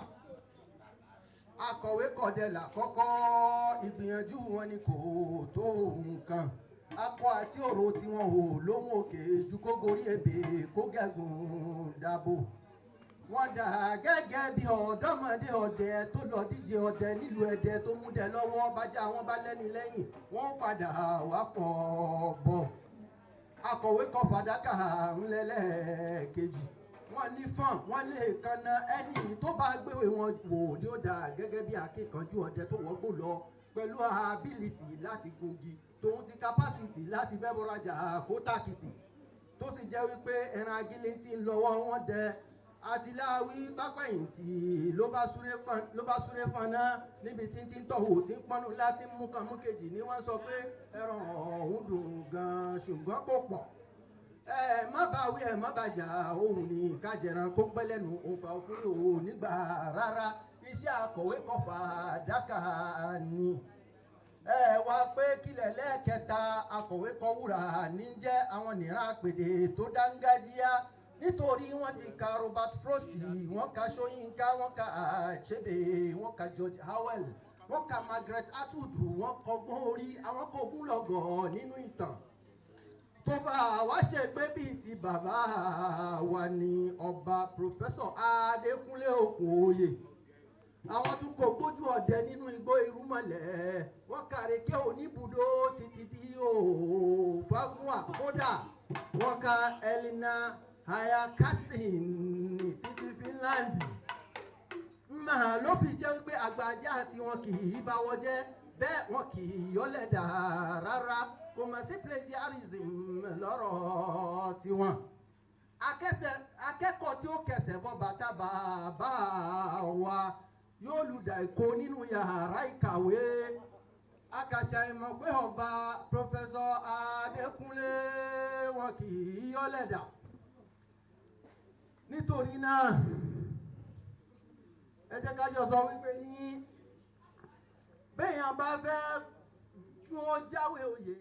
Akọ̀wé kọ̀dẹ̀là kọ́kọ́ ìgbìyànjú wọn ni kò tó nǹkan. Akọ àti òrò tí wọn ò lóhùn òkè ju kó gorí ebè kó gẹ̀gùn dàbò. Wọ́n dà gẹ́gẹ́ bí ọ̀dọ́mọdé ọdẹ tó lọ díje ọdẹ nílùú Ẹdẹ tó mú dẹ lọ́wọ́ bájá wọn bá lẹ́ni lẹ́yìn wọ́n padà wá pọ̀ bọ̀. Akọ̀wé kọ fàdákà ńlẹ́lẹ́kejì. Wọ́n ní fọ́n wọ́n lè kanna ẹni tó bá gbéwèé wọn wò ni ó dà gẹ́gẹ́ bí akíkanjú ọdẹ tó wọ́gbó lọ pẹ̀lú ability láti gungi tòun ti capacity láti fẹ́ bọ́rajà kó tàkìtì tó sì jẹ́ wípé ẹran agilintí ń lọ́wọ́ wọn dẹ àtìláwí pápẹ́yìntì ló bá súré fọnà níbi tí ń tọ̀wò tí ń pọ́nú láti mú kan mú kejì ni wọ́n sọ pé ẹran ọ̀hún dùn gan ṣùgbọ́n kò pọ̀. Má bá wí má bàjá òun ní kájẹran kó pẹ́ lẹ́nu òǹfà òfúrú òun nígbà rárá iṣẹ́ akọ̀wé kọfà dákà ni. Wá pé kílẹ̀ lẹ́ẹ̀kẹta akọ̀wé kọ wúrà ní jẹ́ àwọn nìran àpèdè tó dángájíá nítorí wọ́n ti ka Robert Frost, wọ́n ka Ṣóyínká, wọ́n ka Achebe, wọ́n ka George Howell, wọ́n ka Margaret Atwood, wọ́n kọgbọ́n orí àwọn kògùn lọ́gọ̀ nínú ìtàn. Tó bá wá ṣe pé bíi ti bàbá wa ni Ọba Professor Adékúnlé Ògúnóyè. àwọn tún kò gbójú ọdẹ nínú igbó irúmọlẹ̀ wọ́n kàrèké oníbùdó títí di òfagún àkódà wọ́n ka Elena haya casting títí Finland màá ló fi jẹ́ wípé àgbàjá tí wọn kì í bá wọ́n jẹ́ bẹ́ẹ̀ wọn kì í yọ́lẹ̀dà rárá kò mà sí plagiarism lọ́rọ̀ tiwọn akẹ́kọ̀ọ́ tí ó kẹsẹ̀ bọ́ bàtà bàbá wa yóò lùdà èkó nínú yàrá ìkàwé akàṣà ìmọ̀ pé ọba pọfẹsọ Adékúnlé wọn kì í yọ́lẹ̀dà nítorí náà ẹ jẹ́ ká jọ sọ wípé ní béèyàn bá fẹ́ kí wọ́n jáwé oyè.